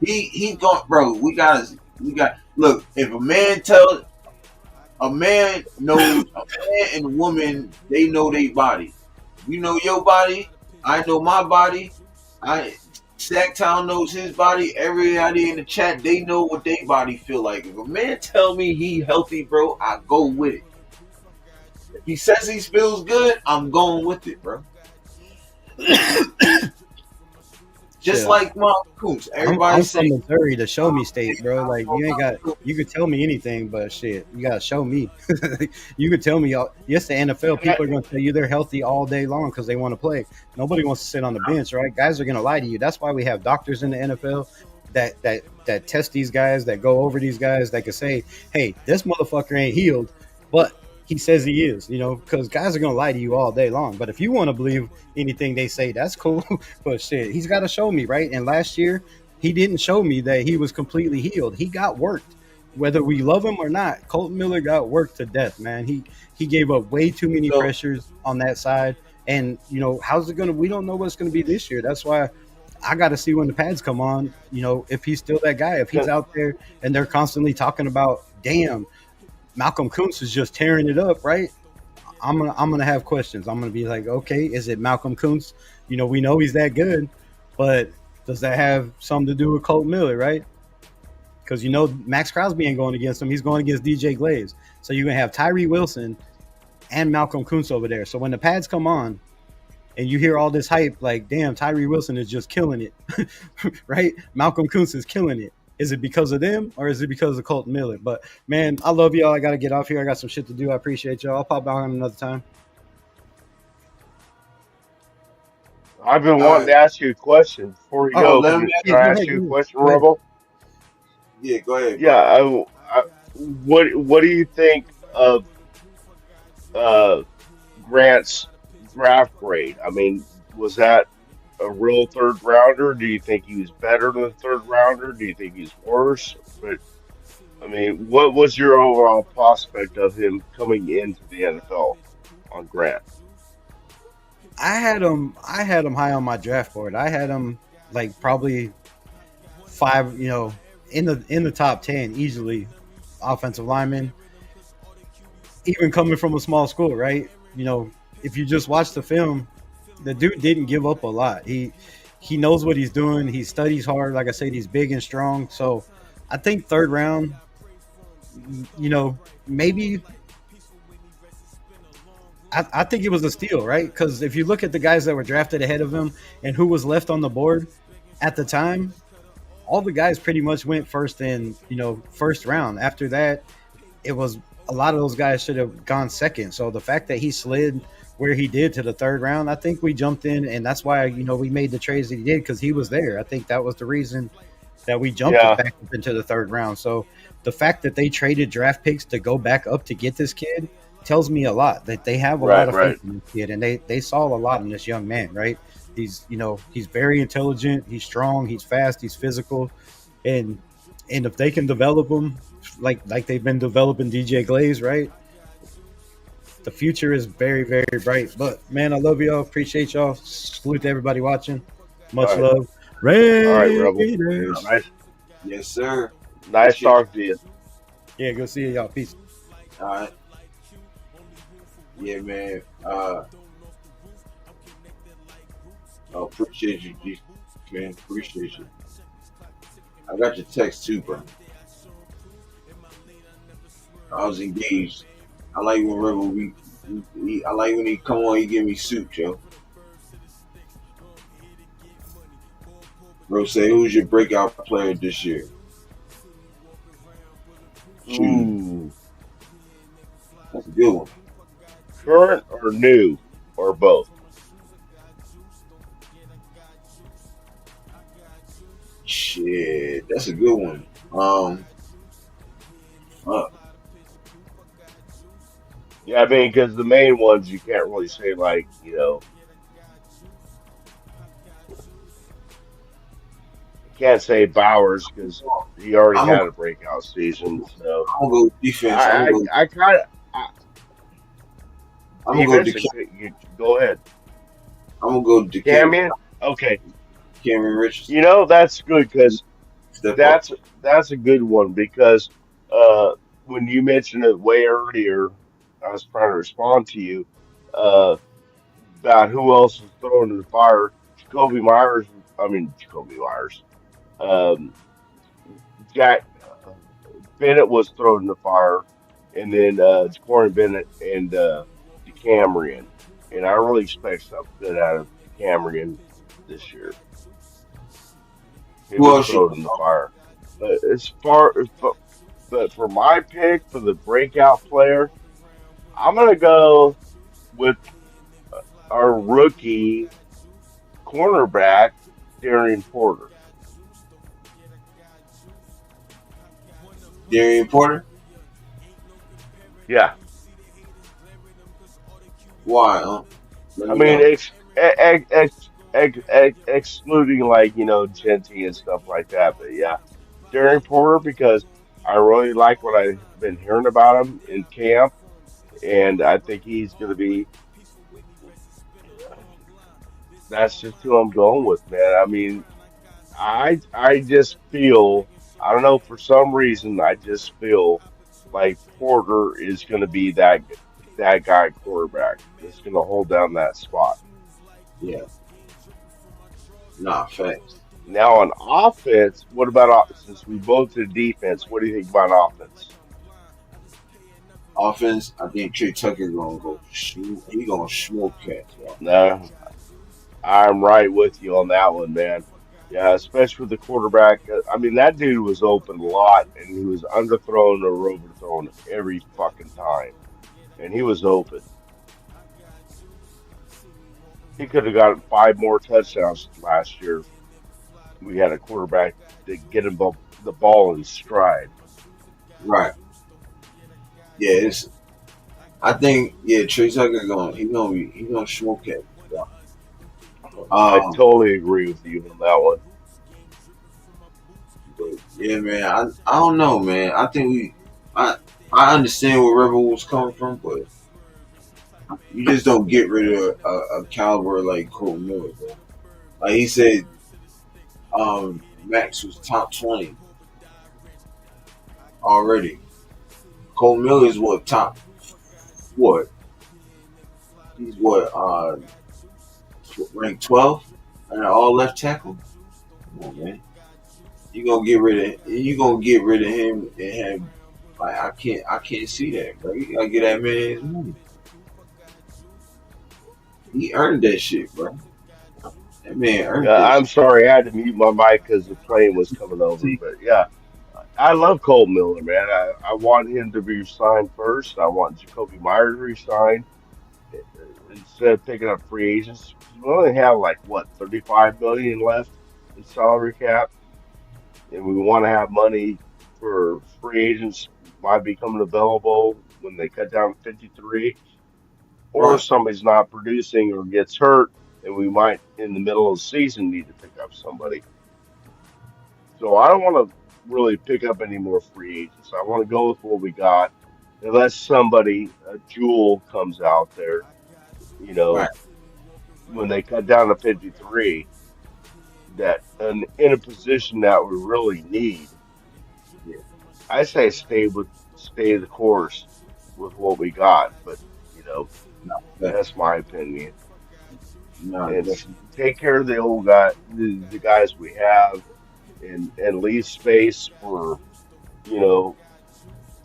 He gone, bro. We got look. If a man knows a man and a woman, they know their body. You know your body. I know my body. I Sacktown knows his body. Everybody in the chat, they know what their body feel like. If a man tell me he healthy, bro, I go with it. If he says he feels good, I'm going with it, bro. Just Shit, like Mom Coops. Everybody I'm from say, Missouri, the show me state, bro. I Like know you ain't got, Mom Coops. you could tell me anything, but shit, you gotta show me. You could tell me, yes, the NFL people are gonna tell you they're healthy all day long because they want to play. Nobody wants to sit on the bench, right? Guys are gonna lie to you. That's why we have doctors in the NFL that test these guys, that go over these guys, that can say, hey, this motherfucker ain't healed, but he says he is, because guys are gonna lie to you all day long. But if you want to believe anything they say, that's cool. But shit, he's got to show me, right? And last year, he didn't show me that he was completely healed. He got worked, whether we love him or not. Colton Miller got worked to death, man. He gave up way too many So, pressures on that side, and how's it gonna? We don't know what's gonna be this year. That's why I got to see when the pads come on. If he's still that guy, if he's out there and they're constantly talking about, damn, Malcolm Kuntz is just tearing it up, right? I'm gonna have questions. I'm gonna be like, okay, is it Malcolm Kuntz? We know he's that good, but does that have something to do with Colt Miller, right? Because Max Crosby ain't going against him; he's going against DJ Glaze. So you're gonna have Tyree Wilson and Malcolm Kuntz over there. So when the pads come on, and you hear all this hype, like, damn, Tyree Wilson is just killing it, right? Malcolm Kuntz is killing it. Is it because of them or is it because of Colton Miller? But man, I love y'all. I got to get off here. I got some shit to do. I appreciate y'all. I'll pop on another time. I've been all wanting right. to ask you a question before we Oh, go. let Can, him. can Yeah, I go ask ahead. you a Go ahead. question, Go ahead. Rebel? Yeah, go ahead, Yeah. bro. What do you think of uh, Grant's draft grade? I mean, was that a real third rounder? Do you think he was better than a third rounder? Do you think he's worse? But I mean, what was your overall prospect of him coming into the NFL on Grant? I had him high on my draft board. I had him like probably five, in the top 10 easily. Offensive lineman, even coming from a small school, right? If you just watch the film, the dude didn't give up a lot. He knows what he's doing. He studies hard. Like I said, he's big and strong. So I think third round, maybe I think it was a steal, right? Because if you look at the guys that were drafted ahead of him and who was left on the board at the time, all the guys pretty much went first in, first round. After that, it was a lot of those guys should have gone second. So the fact that he slid where he did to the third round, I think we jumped in, and that's why we made the trades that he did because he was there. I think that was the reason that we jumped it Yeah, back up into the third round. So the fact that they traded draft picks to go back up to get this kid tells me a lot that they have a lot right, of right. faith in this kid, and they saw a lot in this young man. Right? He's very intelligent. He's strong. He's fast. He's physical, and if they can develop him like they've been developing DJ Glaze, right? The future is very, very bright. But man, I love y'all. Appreciate y'all. Salute to everybody watching. All Much right, love. all right, Rebel. Raiders. Nice, Yes, sir. nice Appreciate talking to you. Yeah, go see y'all. Peace. it. All right. Yeah, man. Appreciate you, G. Man. Appreciate you. I got your text too, bro. I was engaged. I like when Rebel I like when he come on. He give me soup, yo. Bro, say who's your breakout player this year? Shoot, Ooh, that's a good one. current or new or both? Shit, that's a good one. Fuck. Yeah, I mean, because the main ones you can't really say like, you can't say Bowers because he already I'm gonna had a breakout season. So go defense. I kind of I'm gonna go defense. to You go ahead, I'm gonna go to Camion. Okay, Cameron Richardson. that's good because Step up. that's a good one because uh, when you mentioned it way earlier, I was trying to respond to you uh, about who else was thrown in the fire. Jacoby Myers. I mean Jacoby Myers. Um, Jack Bennett was thrown in the fire, and then Ja'Cory Bennett and DeCamerion. And I really expect something good out of DeCamerion this year. He Who was else? thrown in the fire. But but for my pick for the breakout player, I'm gonna go with our rookie cornerback, Darian Porter. Darian Porter. Yeah, Why? Let I me mean, know. excluding like Genty and stuff like that. But yeah, Darian Porter because I really like what I've been hearing about him in camp, and I think he's going to be. That's just who I'm going with, man. I mean, I just feel I don't know for some reason I just feel like Porter is going to be that guy quarterback that's going to hold down that spot. Yeah, nah, facts. Now on offense, what about since we both did defense? What do you think about offense? Offense, I think Trey Tucker gonna go shoot. He gonna smoke cats, bro. No, I'm right with you on that one, man. Yeah, especially with the quarterback. I mean, that dude was open a lot, and he was underthrown or overthrown every fucking time, and he was open. He could have gotten 5 more touchdowns last year. If we had a quarterback to get him the ball in stride. Right. Yeah, it's. I think Trey Tucker he gonna smoke cats, bro. I Um, totally agree with you on that one. but yeah, man. I don't know, man. I I understand where Rebel was coming from, but you just don't get rid of a caliber like Cole Miller, bro. Like he said, Max was top 20 already. Cole Miller is what top what? He's what ranked 12 and all left tackle. Come on, man. You gonna get rid of him and have like I can't see that, bro. You gotta get that man his money. He earned that shit, bro. That man earned Yeah, that I'm shit. sorry, I had to mute my mic because the plane was coming over. See, But yeah, I love Cole Miller, man. I want him to be signed first. I want Jacoby Myers re-signed instead of picking up free agents. We only have like what 35 million left in salary cap, and we want to have money for free agents might be coming available when they cut down to 53, or right. somebody's not producing or gets hurt, and we might in the middle of the season need to pick up somebody. So I don't want to really pick up any more free agents. I want to go with what we got, unless somebody, a jewel, comes out there. You Right. know, when they cut down to 53, that in a position that we really need. Yeah. I say stay the course with what we got, but you know No, that's my opinion. no, And definitely. take care of the old guy, the guys we have, and leave space for you know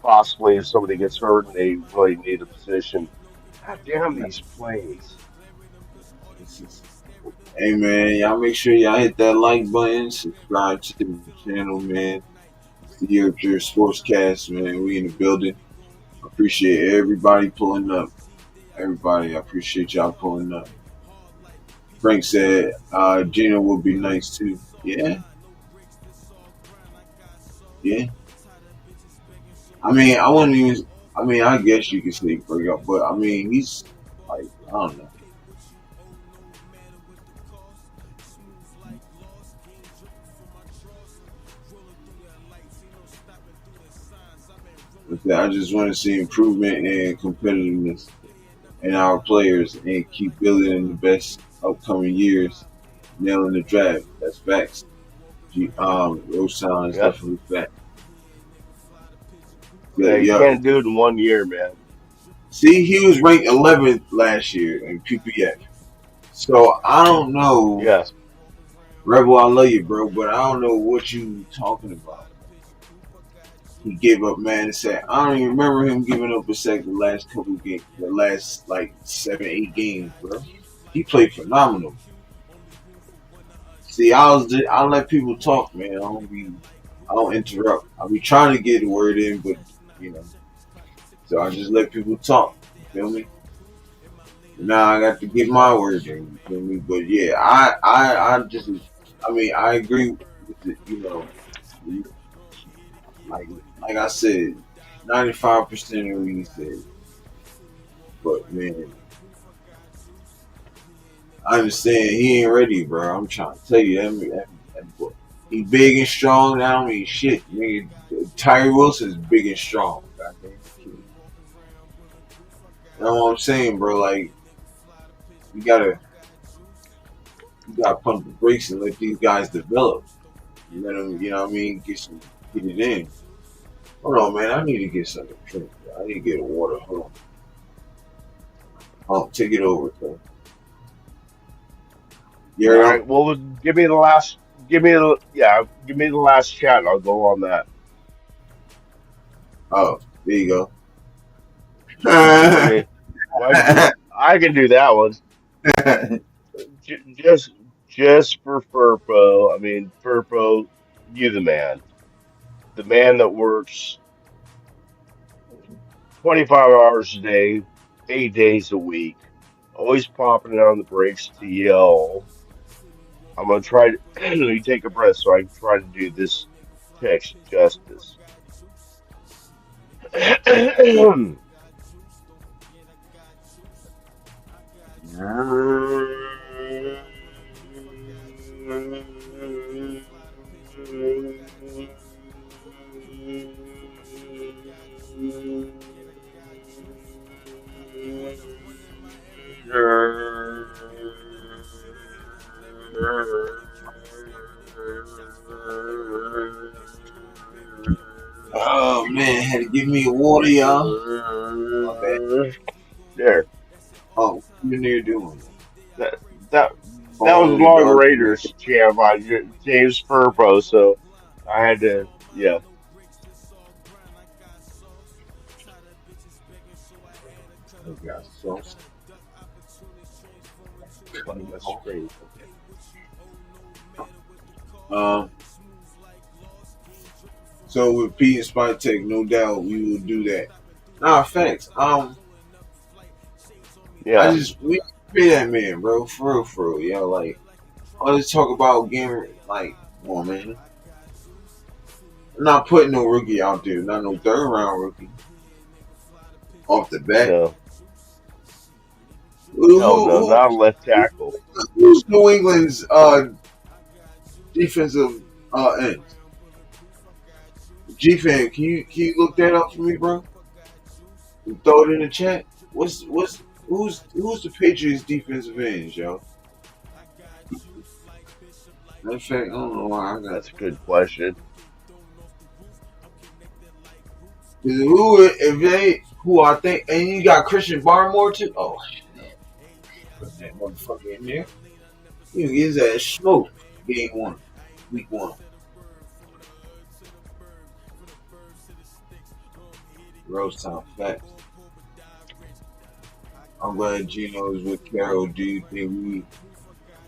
possibly if somebody gets hurt and they really need a position. God damn these planes. It's just, Hey man, y'all make sure y'all hit that like button, subscribe to the channel, man. It's the Year of Your Sportscast, man. We in the building. I appreciate everybody pulling up. Everybody, I appreciate y'all pulling up. Frank said Gina would be nice too. Yeah, yeah. I mean, I wouldn't even. I mean, I guess you could say break up, but I mean, he's like, I don't know. I just want to see improvement and competitiveness in our players and keep building in the best upcoming years. Nailing the draft. That's facts. Rose Town is Yeah, definitely fact. Yeah, yeah, you yeah. can't do it in 1 year, man. See, he was ranked 11th last year in PPF. So I don't know, Yes, Rebel. I love you, bro, but I don't know what you talking about. He gave up, man. And said I don't even remember him giving up a sack the last couple of games, the last like 7, 8 games, bro. He played phenomenal. See, I let people talk, man. I don't interrupt. I be trying to get the word in, but you know, so I just let people talk. You feel me? Now I got to get my word in. You feel me? But yeah, I just, I mean, I agree with it. You know, like, like I said, 95% of what he said. But man, I understand he ain't ready, bro. I'm trying to tell you that boy. He big and strong. That don't mean shit. Nigga, Tyree Wilson's big and strong. Goddamn. You know what I'm saying, bro? Like you gotta you gotta pump the brakes and let these guys develop. You let them, you know what I mean? Get it in. Hold on, man. I need to get something to drink. Bro. I need to get a water. Hold on. Oh, take it over, bro. You all heard him? right. Well, give me the last. Give me the yeah. Give me the last chat. And I'll go on that. Oh, there you go. I mean, I can do that one. Just for Furpo. I mean, Furpo, you the man that works 25 hours a day, 8 days a week, always popping it on the brakes to yell. I'm gonna try to let me take a breath so I can try to do this text justice. Oh man, had to give me a water, y'all. My bad. There. Oh, what you in there doing? That that that was Falling in the Long dark, man. Raiders jam by James Furbo, so I had to, yeah, Oh, God, so on my screen. Okay. um, so with Pete and Spot Tech, no doubt we will do that. Nah, facts. I Yeah, just we pay that man, bro, for real, yo. Like all this talk about game, like, come on, man. I'm not putting no rookie out there, not no third round rookie off the bat. no, Who, no, who, not a left tackle. who's New England's defensive end? G fan, can you look that up for me, bro? And throw it in the chat. Who's the Patriots defensive ends, yo? In fact, I don't know why I got That's a good question. who if they who I think, and you got Christian Barmore too. Oh, put that motherfucker in there. You get his ass smoked. Game one, week one. Rose Town facts. I'm glad Gino is with Carol. Do you think we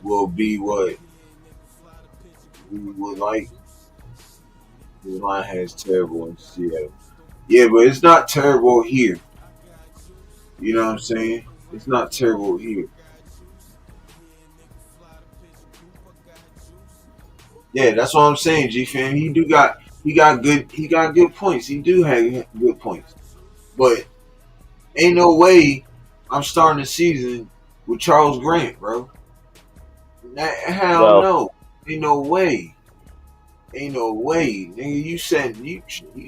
will be what we would like. The line has terrible in Seattle. Yeah, but it's not terrible here. You know what I'm saying? It's not terrible here. Yeah, that's what I'm saying, G fan. He got good points. He do have good points. But ain't no way I'm starting the season with Charles Grant, bro. Hell No, no. Ain't no way. Ain't no way. Nigga, you said you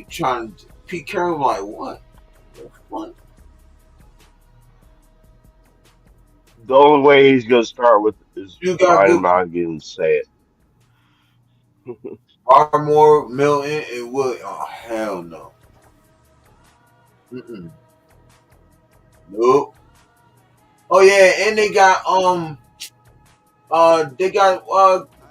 trying to Pete Carroll like what? What? the only way he's gonna start with is You got fine. I'm good not gonna say it. Barmore, Milton, and Wood. Oh hell no. Mm-mm. Nope. Oh yeah, and they got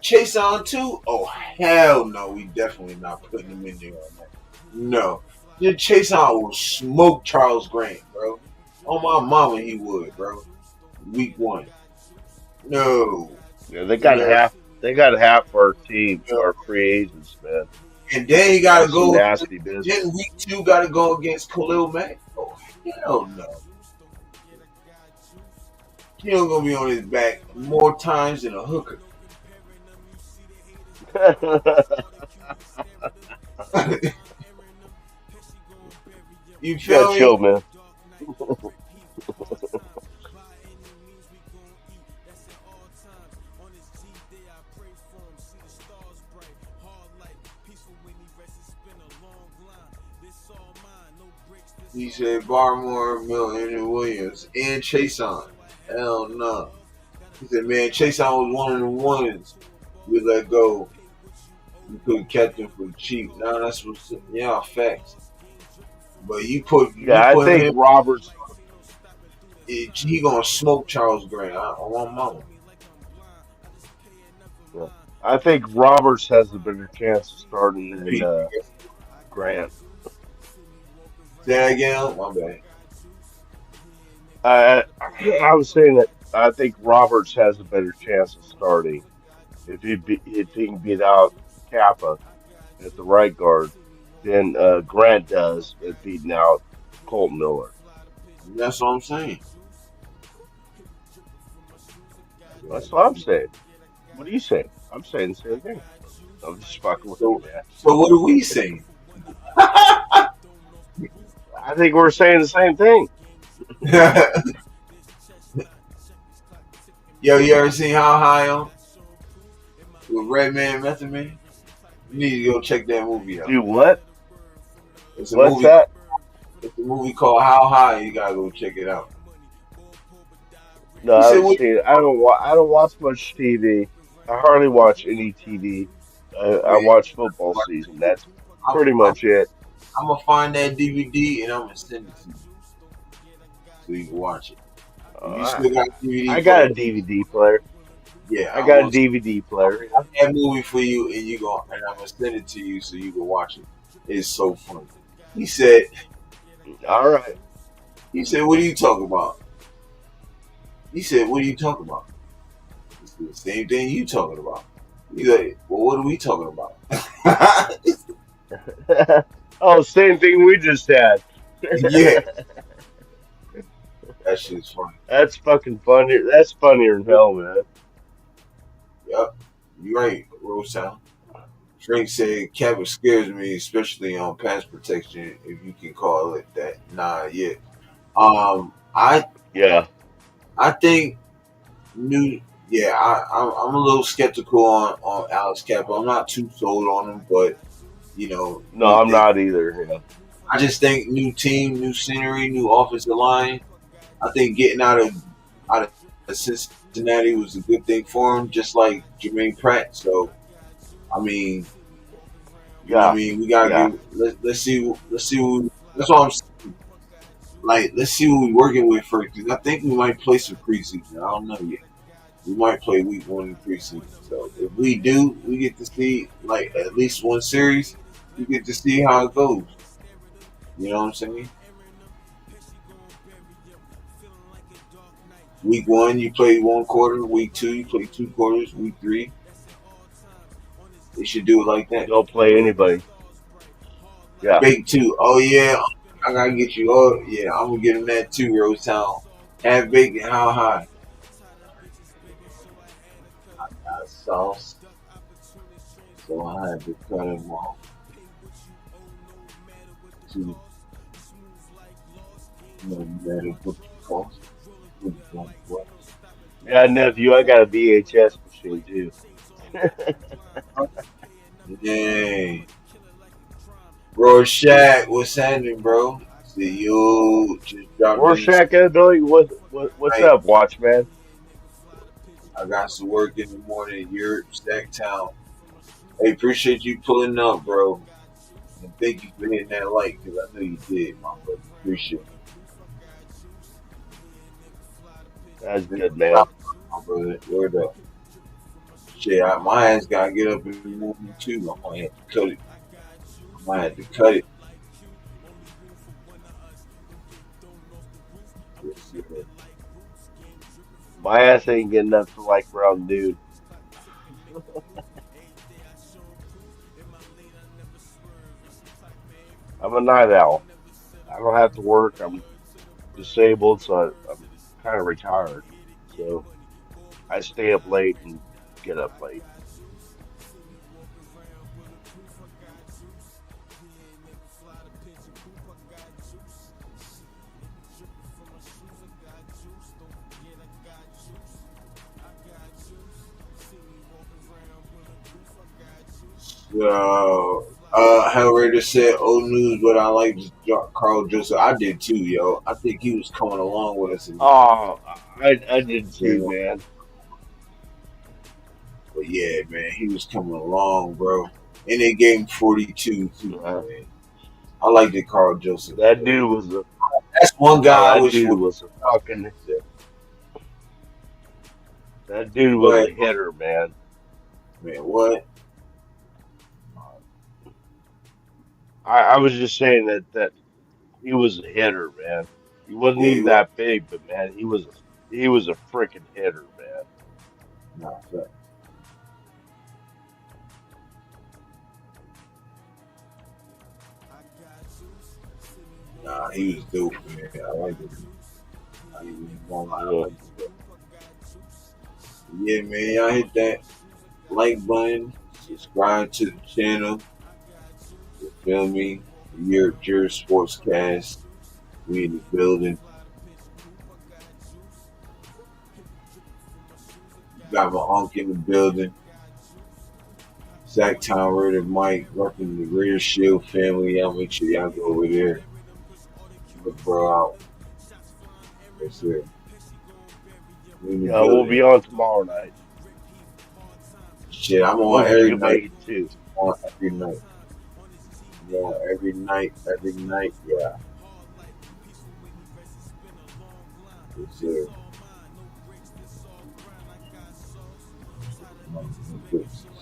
Chase on too. Oh hell no, we definitely not putting him in there on that. No. Then Chase on will smoke Charles Grant, bro. On my mama he would, bro. Week one. No. Yeah, they got No. half. They got half our team, No. our free agents, man. And then he gotta That's some go nasty then business. week two gotta go against Khalil Mack. Oh hell no. He don't gonna be on his back more times than a hooker. You You gotta feel me? chill, man. He said Barmore, Milton, and Williams, and Chason. Hell no. He said, man, Chason was one of the ones we let go. We could have kept him for cheap. Now that's what's yeah, facts. But you Yeah, I put think him, Roberts. he gonna smoke Charles Grant. I want mama. Yeah, I think Roberts has a better chance of starting than Say Grant. that again. My bad. I was saying that I think Roberts has a better chance of starting if he can beat out Kappa at the right guard than Grant does at beating out Colt Miller. That's what I'm saying. That's what I'm saying. What are you saying? I'm saying the same thing. I'm just fucking with you, So, man. so what are we saying? I think we're saying the same thing. Yo, you ever seen How High on with Red Man, Method Man? You need to go check that movie out. Do what? It's a What's movie. that? It's a movie called How High. You gotta go check it out. No, He I said, haven't "What?" seen it. I don't watch much TV. I hardly watch any TV. I Man, watch football season. That's I'm, pretty I'm, much it. I'm gonna find that DVD and I'm gonna send it to you so you can watch it. If you Uh, still got a I DVD got a player, DVD player. yeah, I I'm got a gonna DVD player. find that movie for you and I'm gonna send it to you so you can watch it. It's so funny. He said, All right. he said, what are you talking about? He said, what are you talking about? It's the same thing you talking about. He's like, well, what are we talking about? Oh, same thing we just had. Yeah, that shit's funny. That's fucking funny. That's funnier than hell, man. Yep, you right, Rose Town. Drake said, Kevin scares me, especially on pass protection, if you can call it that. Nah, yeah. I Yeah. I think new. Yeah, I'm a little skeptical on Alex Kappa. I'm not too sold on him, but No, I'm not either. Yeah. I just think new team, new scenery, new offensive line. I think getting out of Cincinnati was a good thing for him, just like Jermaine Pratt. So I mean, you know what I Yeah. mean? We gotta Yeah. give. Let's see. That's what I'm saying. Like. Let's see what we're working with first. Cause I think we might play some preseason. I don't know yet. We might play week one in preseason. So if we do, we get to see like at least one series. We get to see how it goes. You know what I'm saying? Week one, you play one quarter. Week two, you play two quarters. Week three, they should do it like that. Don't play anybody. Yeah. Big two. Oh yeah, I gotta get you. Oh yeah, I'm gonna get him that too. Rose Town. Half bacon. How high? Sauce. So I had to cut him off to no matter what the cost. What? Yeah, nephew, I got a VHS machine too. Yay. Bro, Shaq, what's happening, bro? See you just dropped in the Rorschach, Billy, what's night. up, Watchman? I got some work in the morning. You're Stack Town. Hey, appreciate you pulling up, bro. And thank you for hitting that like, because I know you did, my brother. Appreciate That's it. good, man. My brother. Word up. Shit, my ass gotta get up in the morning too. I might have to cut it. I might have to cut it. Yes, sir. My ass ain't getting up to like around noon. I'm a night owl. I don't have to work. I'm disabled, so I'm kind of retired. So I stay up late and get up late. So, Hellraider said old news, but I like Carl Joseph. I did too, yo. I think he was coming along with us in Oh, I did too, the man. but yeah, man, he was coming along, bro. And they gave him 42 too, Uh, man. I like the Carl Joseph. that dude was a That's one oh, guy I that wish dude would. was a fucking that dude Go was ahead, a hitter, man. man. What? I was just saying that he was a hitter, man. He wasn't Yeah, he even was. that big, but man, he was a freaking hitter, man. Nah, he was dope, man. I like it. I even won't lie, I Yeah. like it. Yeah, man. Y'all hit that like button, subscribe to the channel. You feel me? Your Sportscast. We in the building. Got my uncle in the building. Sacktown Raider Mike, repping the Raider Shield family. Y'all make sure y'all go over there. Look bro out. That's it. We in the Yeah, we'll building. be on tomorrow night. Shit, I'm on Hopefully every you'll night. make it too. I'm on every night. I'm on every night. Every night. Yeah. That's it.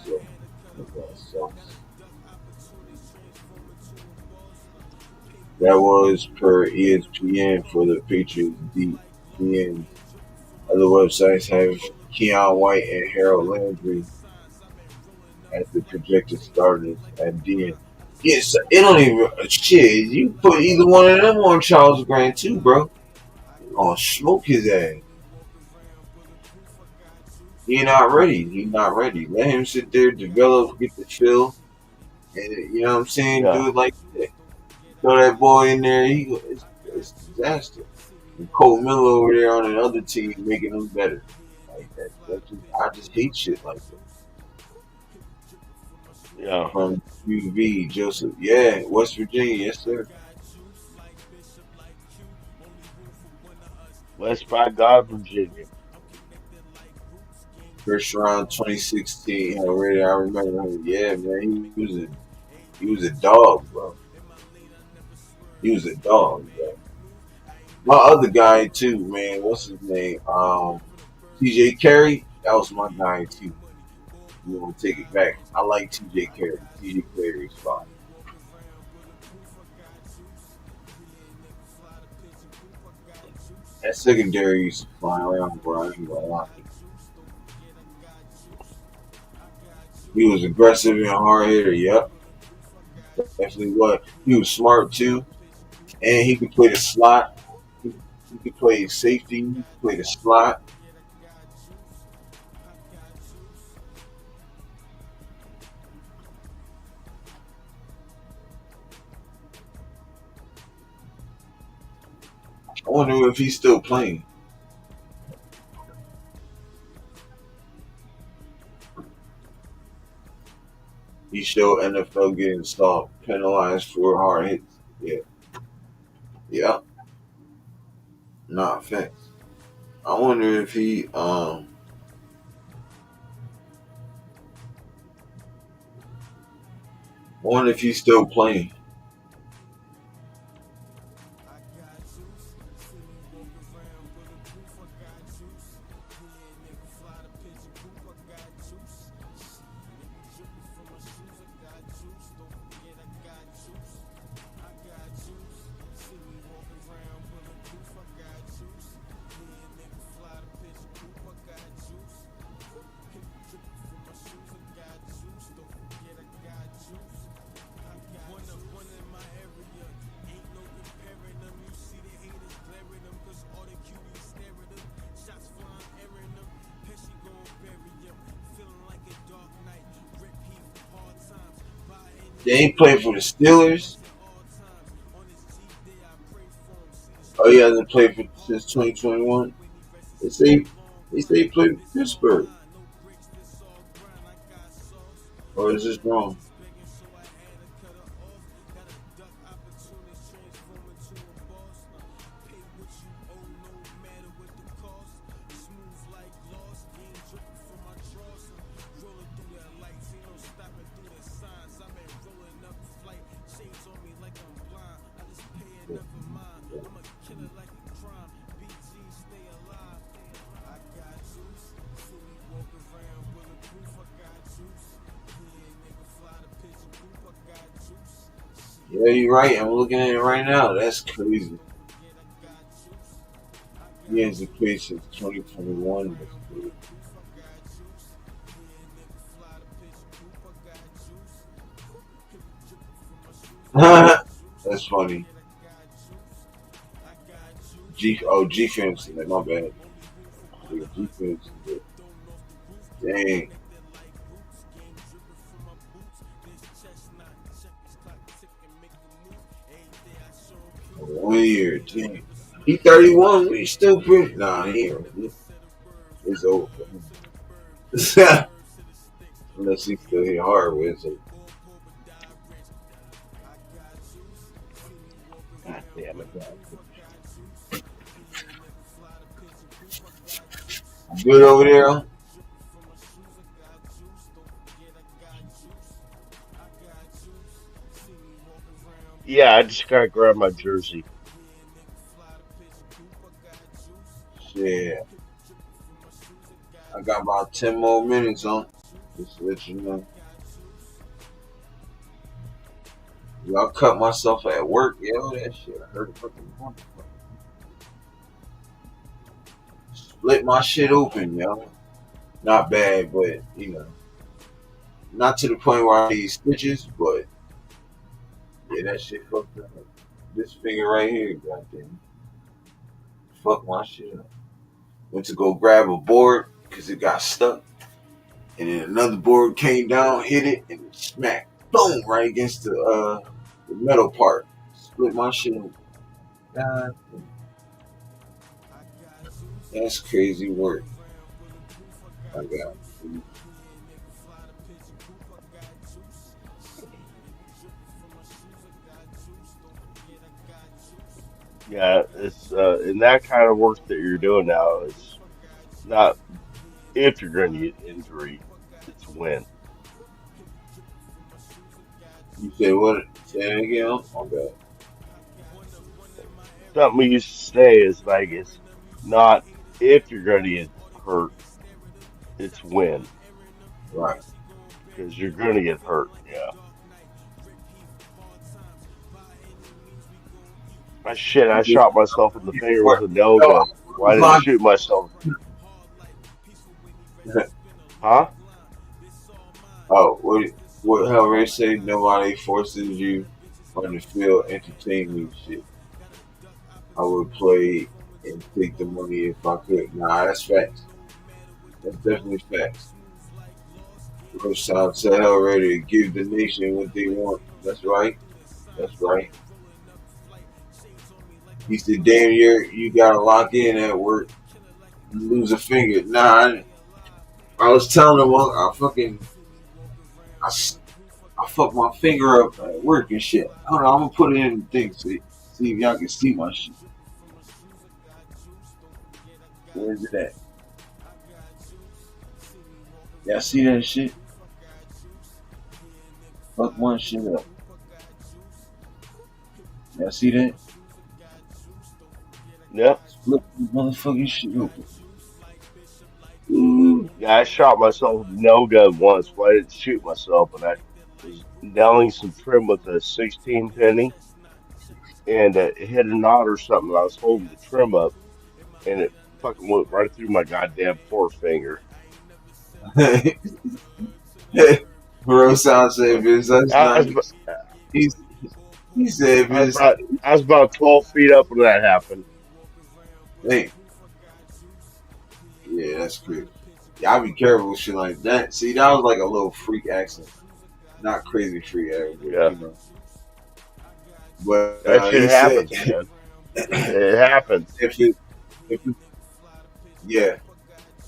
So, so, that was per ESPN for the Patriots DN. Other websites have Keon White and Harold Landry as the projected starters at DN. Yes, it don't even shit. You put either one of them on Charles Grant too, bro. You gonna smoke his ass. He not ready. He not ready. Let him sit there, develop, get the feel, and you know what I'm saying. Yeah, Do it like that. Throw that boy in there. It's disaster. And Cole Miller over there on another team making them better. Like that. I just hate shit like that. yeah. From UV Joseph, yeah, West Virginia, yes sir. West by God, Virginia. First round 2016. Already, I remember him. Yeah, man, he was a dog, bro. He was a dog, bro. My other guy too, man. What's his name? TJ Carey. That was my guy too. You want to take it back? I like TJ Carey. TJ Carey is fine. That secondary used to fly around, bro. I ain't gonna lie. He was aggressive and a hard hitter. Yep, definitely was. He was smart too, and he could play the slot. He could play safety. He could play the slot. I wonder if he's still playing. He showed NFL getting stopped, penalized for hard hits. Yeah, yeah, not offense. I wonder if I wonder if he's still playing. They ain't played for the Steelers. Oh, he hasn't played for since 2021. They say they say he played for Pittsburgh. Or is this wrong? Yeah, you're right. I'm looking at it right now. That's crazy. He hasn't played since 2021. That's crazy. That's funny. G Fancy, like my bad. Yeah, G Fancy. Dang. 1 year. Dang. He 31. But he's still pretty. Nah, he ain't really. It's over for him. Unless he still hit hard with it. God damn it. Good over there. Yeah, I just gotta grab my jersey. Shit. I got about 10 more minutes on. Just to let you know. Y'all cut myself at work, yo. That shit hurt fucking hard. Split my shit open, yo. Not bad, but not to the point where I need stitches, but yeah, that shit fucked up. This finger right here, goddamn, fuck my shit up. Went to go grab a board because it got stuck, and then another board came down, hit it, and it smacked, boom, right against the metal part. Split my shit open. God, that's crazy work. I got. Yeah, it's and that kind of work that you're doing now is not if you're going to get injury, it's when. You said what? Say it again. My bad. Something we used to say is like it's not if you're going to get hurt, it's when, Right. because you're going to get hurt. Yeah. I shit, I You get shot myself in the finger with what? a nail No, gun. Why did I shoot myself? Huh? Oh, what Hellray say? Nobody forces you on the field entertainment shit. I would play and take the money if I could. Nah, that's facts. That's definitely facts. Roshan said Hellray to give the nation what they want. That's right. That's right. He said, damn, you gotta lock in at work. You lose a finger. Nah, I was telling him, I fucking, I, I fucked my finger up at work and shit. Hold on, I'm gonna put it in the thing so see if y'all can see my shit. Where's it at? Y'all see that shit? Fuck one shit up. Y'all see that? Yep. Split this motherfucking shit open. Yeah, I shot myself with no gun once, but I didn't shoot myself. And I was nailing some trim with a 16 penny, and it hit a knot or something. I was holding the trim up, and it fucking went right through my goddamn forefinger. Bro sound said if it's us I, I, not was, he's he said if it's I was about 12 feet up when that happened. hey, yeah, that's crazy. Yeah, I be careful with shit like that. See, that was like a little freak accident. Not crazy freak accident, Yeah, you know. But that shit he said happens, man. It happens. if it if it, yeah,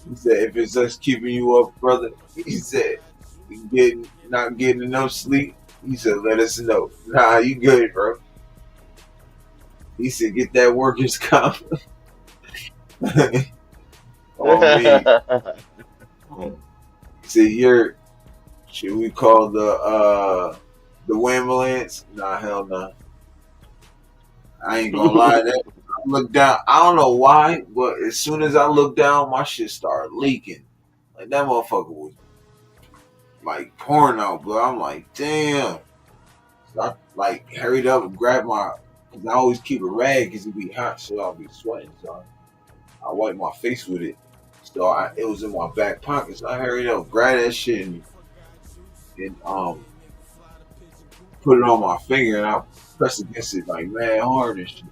he said if it's us keeping you up, brother, he said getting not getting enough sleep, he said let us know. Nah, you good, bro. He said get that workers comp on me. He said you're should we call the ambulance? Nah, hell nah. I ain't gonna lie, that I looked down. I don't know why, but as soon as I looked down, my shit started leaking. Like that motherfucker was like pouring out, but I'm like, damn. So I like hurried up and grabbed my, cause I always keep a rag cause it be hot, so I'll be sweating. So I wiped my face with it. So it was in my back pocket. So I hurried up, grabbed that shit and put it on my finger and I pressed against it like mad hard and shit.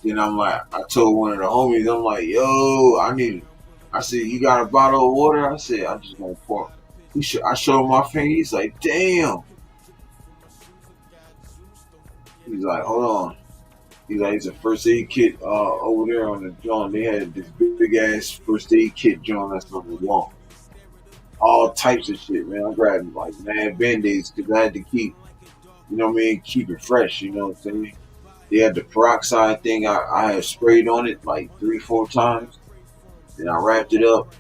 Then I'm like, I told one of the homies, I'm like, yo, I said, you got a bottle of water? I said, I'm just gonna pour. I showed him my finger. He's like, damn. He's like, hold on. He's like, it's a first aid kit over there on the joint. They had this big ass first aid kit joint that's on the wall. All types of shit, man. I grabbed like mad band-aids because I had to keep, you know what I mean, keep it fresh, you know what I'm saying? They had the peroxide thing. I had sprayed on it like 3-4 times. Then I wrapped it up.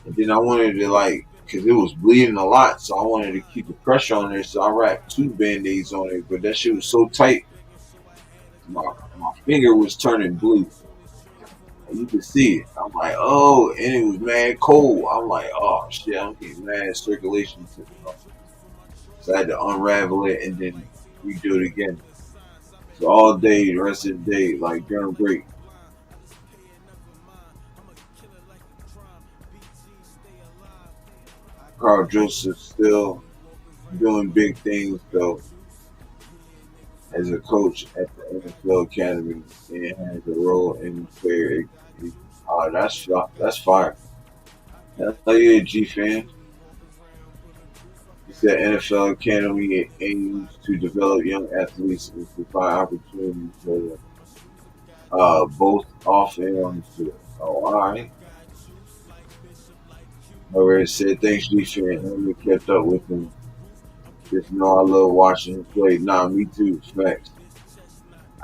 And then I wanted to like, because it was bleeding a lot. So I wanted to keep the pressure on there. So I wrapped 2 band-aids on it. But that shit was so tight. My finger was turning blue. And you could see it. I'm like, oh, and it was mad cold. I'm like, oh shit, I'm getting mad circulation. So I had to unravel it and then redo it again. So all day, the rest of the day, like during break. Carl Joseph still doing big things though as a coach at the NFL Academy and has a role in the player. Oh, that's fire. Hell yeah, G fan. He said NFL Academy aims to develop young athletes and provide opportunities for them, both off and on the field. Oh, all right. Already said thanks, G fan. Haven't kept up with him. Just know I love watching him play. Nah, me too. Facts.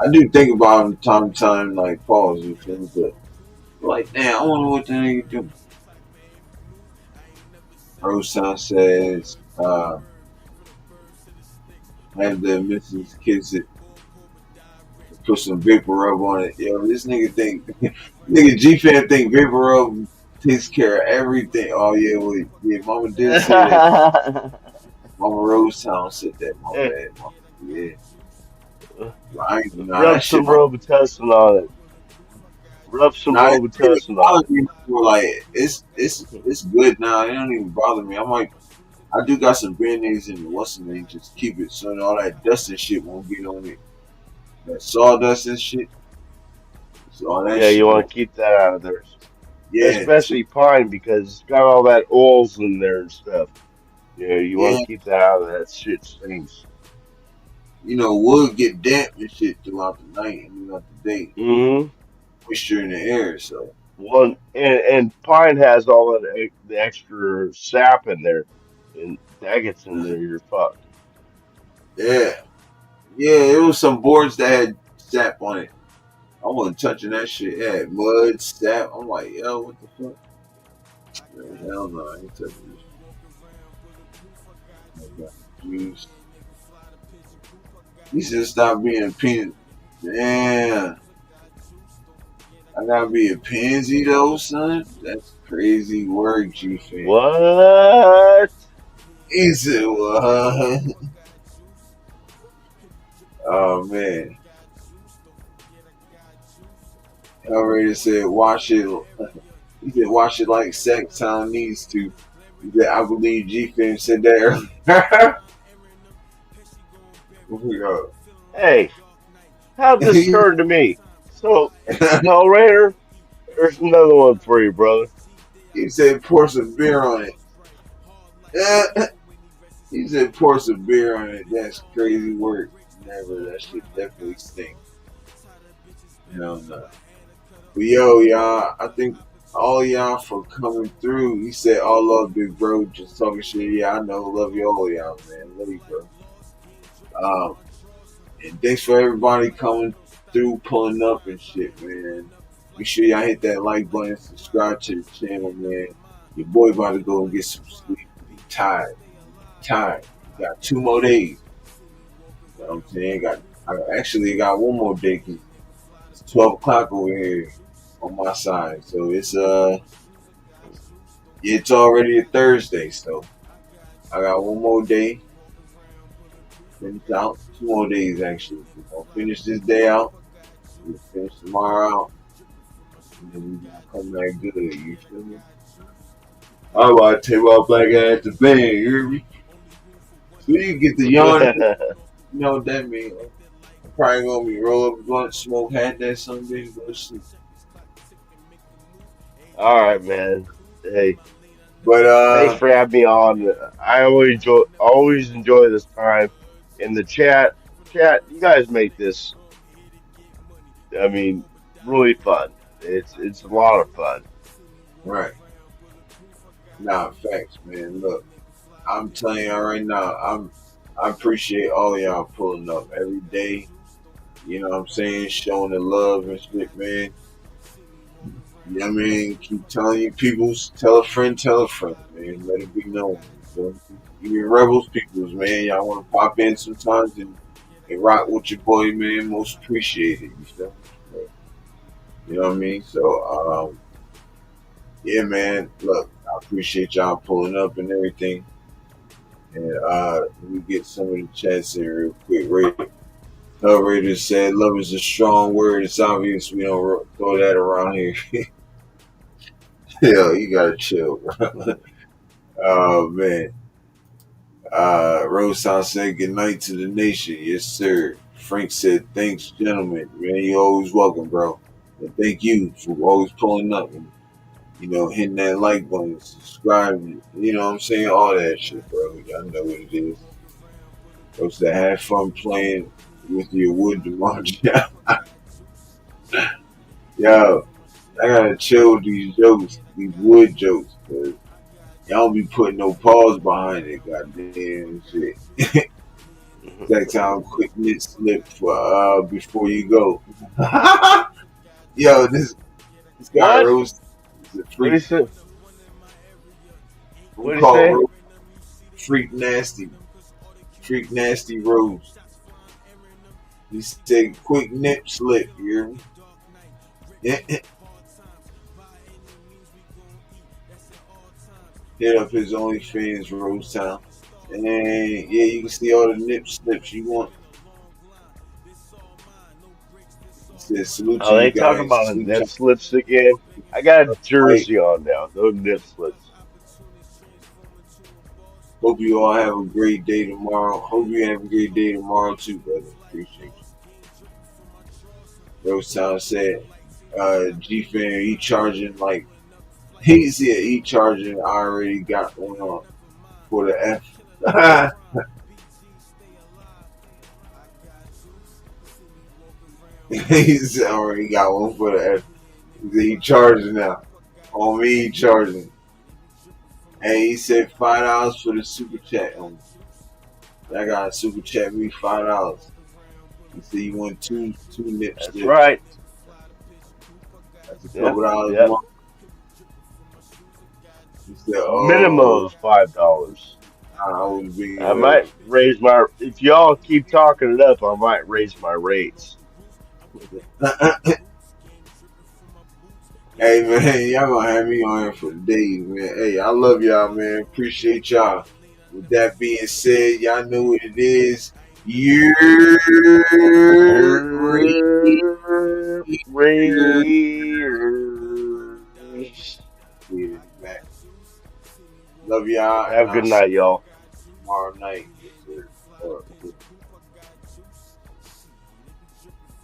I do think about him time to time, like pause, you feel me? But like, damn, I wonder what the nigga do. Rosan says, have the Mrs. Kids put some vapor rub on it. Yo, this nigga think, nigga G fan think vapor rub takes care of everything. Oh yeah, well, yeah, Mama did say that. Mama Rose Town said that. My bad. Yeah. I ain't nah, Rub that shit. some Robitussin on it. Rub some Now it don't even Robitussin on bother it. me no more. Like it's good now. It don't even bother me. I'm like, I do got some band-aids in the what's the name, just keep it so all that dust and shit won't get on it. That sawdust and shit. So all that Yeah, shit you won't. want to keep that out of there, Yeah, especially pine because it's got all that oils in there and stuff. You want yeah. to keep that out of that shit stinks. Wood get damp and shit throughout the night and throughout the day. Mm-hmm. Moisture in the air, so One and pine has all of the extra sap in there, and that gets in there, you're fucked. yeah. Yeah, it was some boards that had sap on it. I wasn't touching that shit. It had mud, sap. I'm like, yo, what the fuck? Man, hell no, I ain't touching this shit. I got juice. You should stop being a peanut. Damn. I gotta be a pansy though, son. That's crazy work, G fan. What? He said, what? Oh man. I already said wash it. He said wash it like sex town needs to. He said, I believe G fan said that earlier. Hey, how'd this turn to me? So, Hell Raider, there's another one for you, brother. He said pour some beer on it. He said pour some beer on it. That's crazy work. Never. That shit definitely stinks. Hell no. But yo, y'all, I think all y'all for coming through. He said all love, big bro. Just talking shit. Yeah, I know. Love you all, y'all, man. Love you, bro. Um, and thanks for everybody coming through, pulling up and shit, man. Make sure y'all hit that like button, subscribe to the channel, man. Your boy about to go and get some sleep. He tired. Tired. Got 2 more days. You know what I'm saying? I actually got one more day 'cause it's 12 o'clock over here on my side. So it's already a Thursday, so I got one more day. Finish out. 2 more days actually. We're gonna finish this day out. We'll finish tomorrow out. And then we're gonna come back good, you feel me? I'm about to take my black ass to bed, you hear me? So you get the yawn, you know what that means. I'm probably gonna be roll up a blunt, smoke hat that Sunday, go to sleep. All right, man. Hey, But thanks for having me on. I always enjoy this time in the chat. Chat, you guys make this. I mean, really fun. It's a lot of fun. right. Nah, facts, man. Look, I'm telling y'all right now, I appreciate all of y'all pulling up every day. You know what I'm saying? Showing the love and shit, man. You know what I mean? Keep telling you peoples, tell a friend, man. Let it be known. So, even rebels peoples, man. Y'all wanna pop in sometimes and rock with your boy, man. Most appreciated, you feel me? You know what I mean? So yeah, man. Look, I appreciate y'all pulling up and everything. And let me get some of the chats in real quick. Raiders said, "Love is a strong word. It's obvious we don't throw that around here." Hell, you gotta chill, bro. Oh man. Rose House said, "Good night to the nation." Yes, sir. Frank said, "Thanks, gentlemen. Man, you're always welcome, bro. And thank you for always pulling up and hitting that like button, subscribing. You know what I'm saying? All that shit, bro. Y'all know what it is. Folks that have fun playing with your wood tomorrow. Yo, I gotta chill with these jokes, these wood jokes, cause y'all don't be putting no pause behind it, goddamn shit. That time quick nit slip for before you go. Yo, this guy What? Rose is a What do freak. you say? We What do you call say? Rose freak nasty Rose. He said quick nip slip, you hear me? Hit up his OnlyFans Rose Town. And yeah, you can see all the nip slips you want. said, salute to Oh, you they talking guys. about Salute nip y'all. slips again. I got a Like, jersey on now. No nip slips. hope you all have a great day tomorrow. Hope you have a great day tomorrow too, brother. Appreciate you. Rose Town said, G Fan, he charging like he said he charging. I already got one on for the F. He said I already got one for the F. He said he charging now. On me, he charging. And he said $5 for the super chat. I got a super chat me $5. He said he won two nip That's slips. right. That's a Yep. couple dollars Yep. more. He said, Minimum "Oh, of $5. I was being I whatever." might raise my. If y'all keep talking it up, I might raise my rates. Hey man, y'all gonna have me on here for days, man. Hey, I love y'all, man. Appreciate y'all. With that being said, y'all know what it is. You're Raiders. man. Love y'all, and Have a I'll good see night, y'all. you tomorrow night. Yes, sir.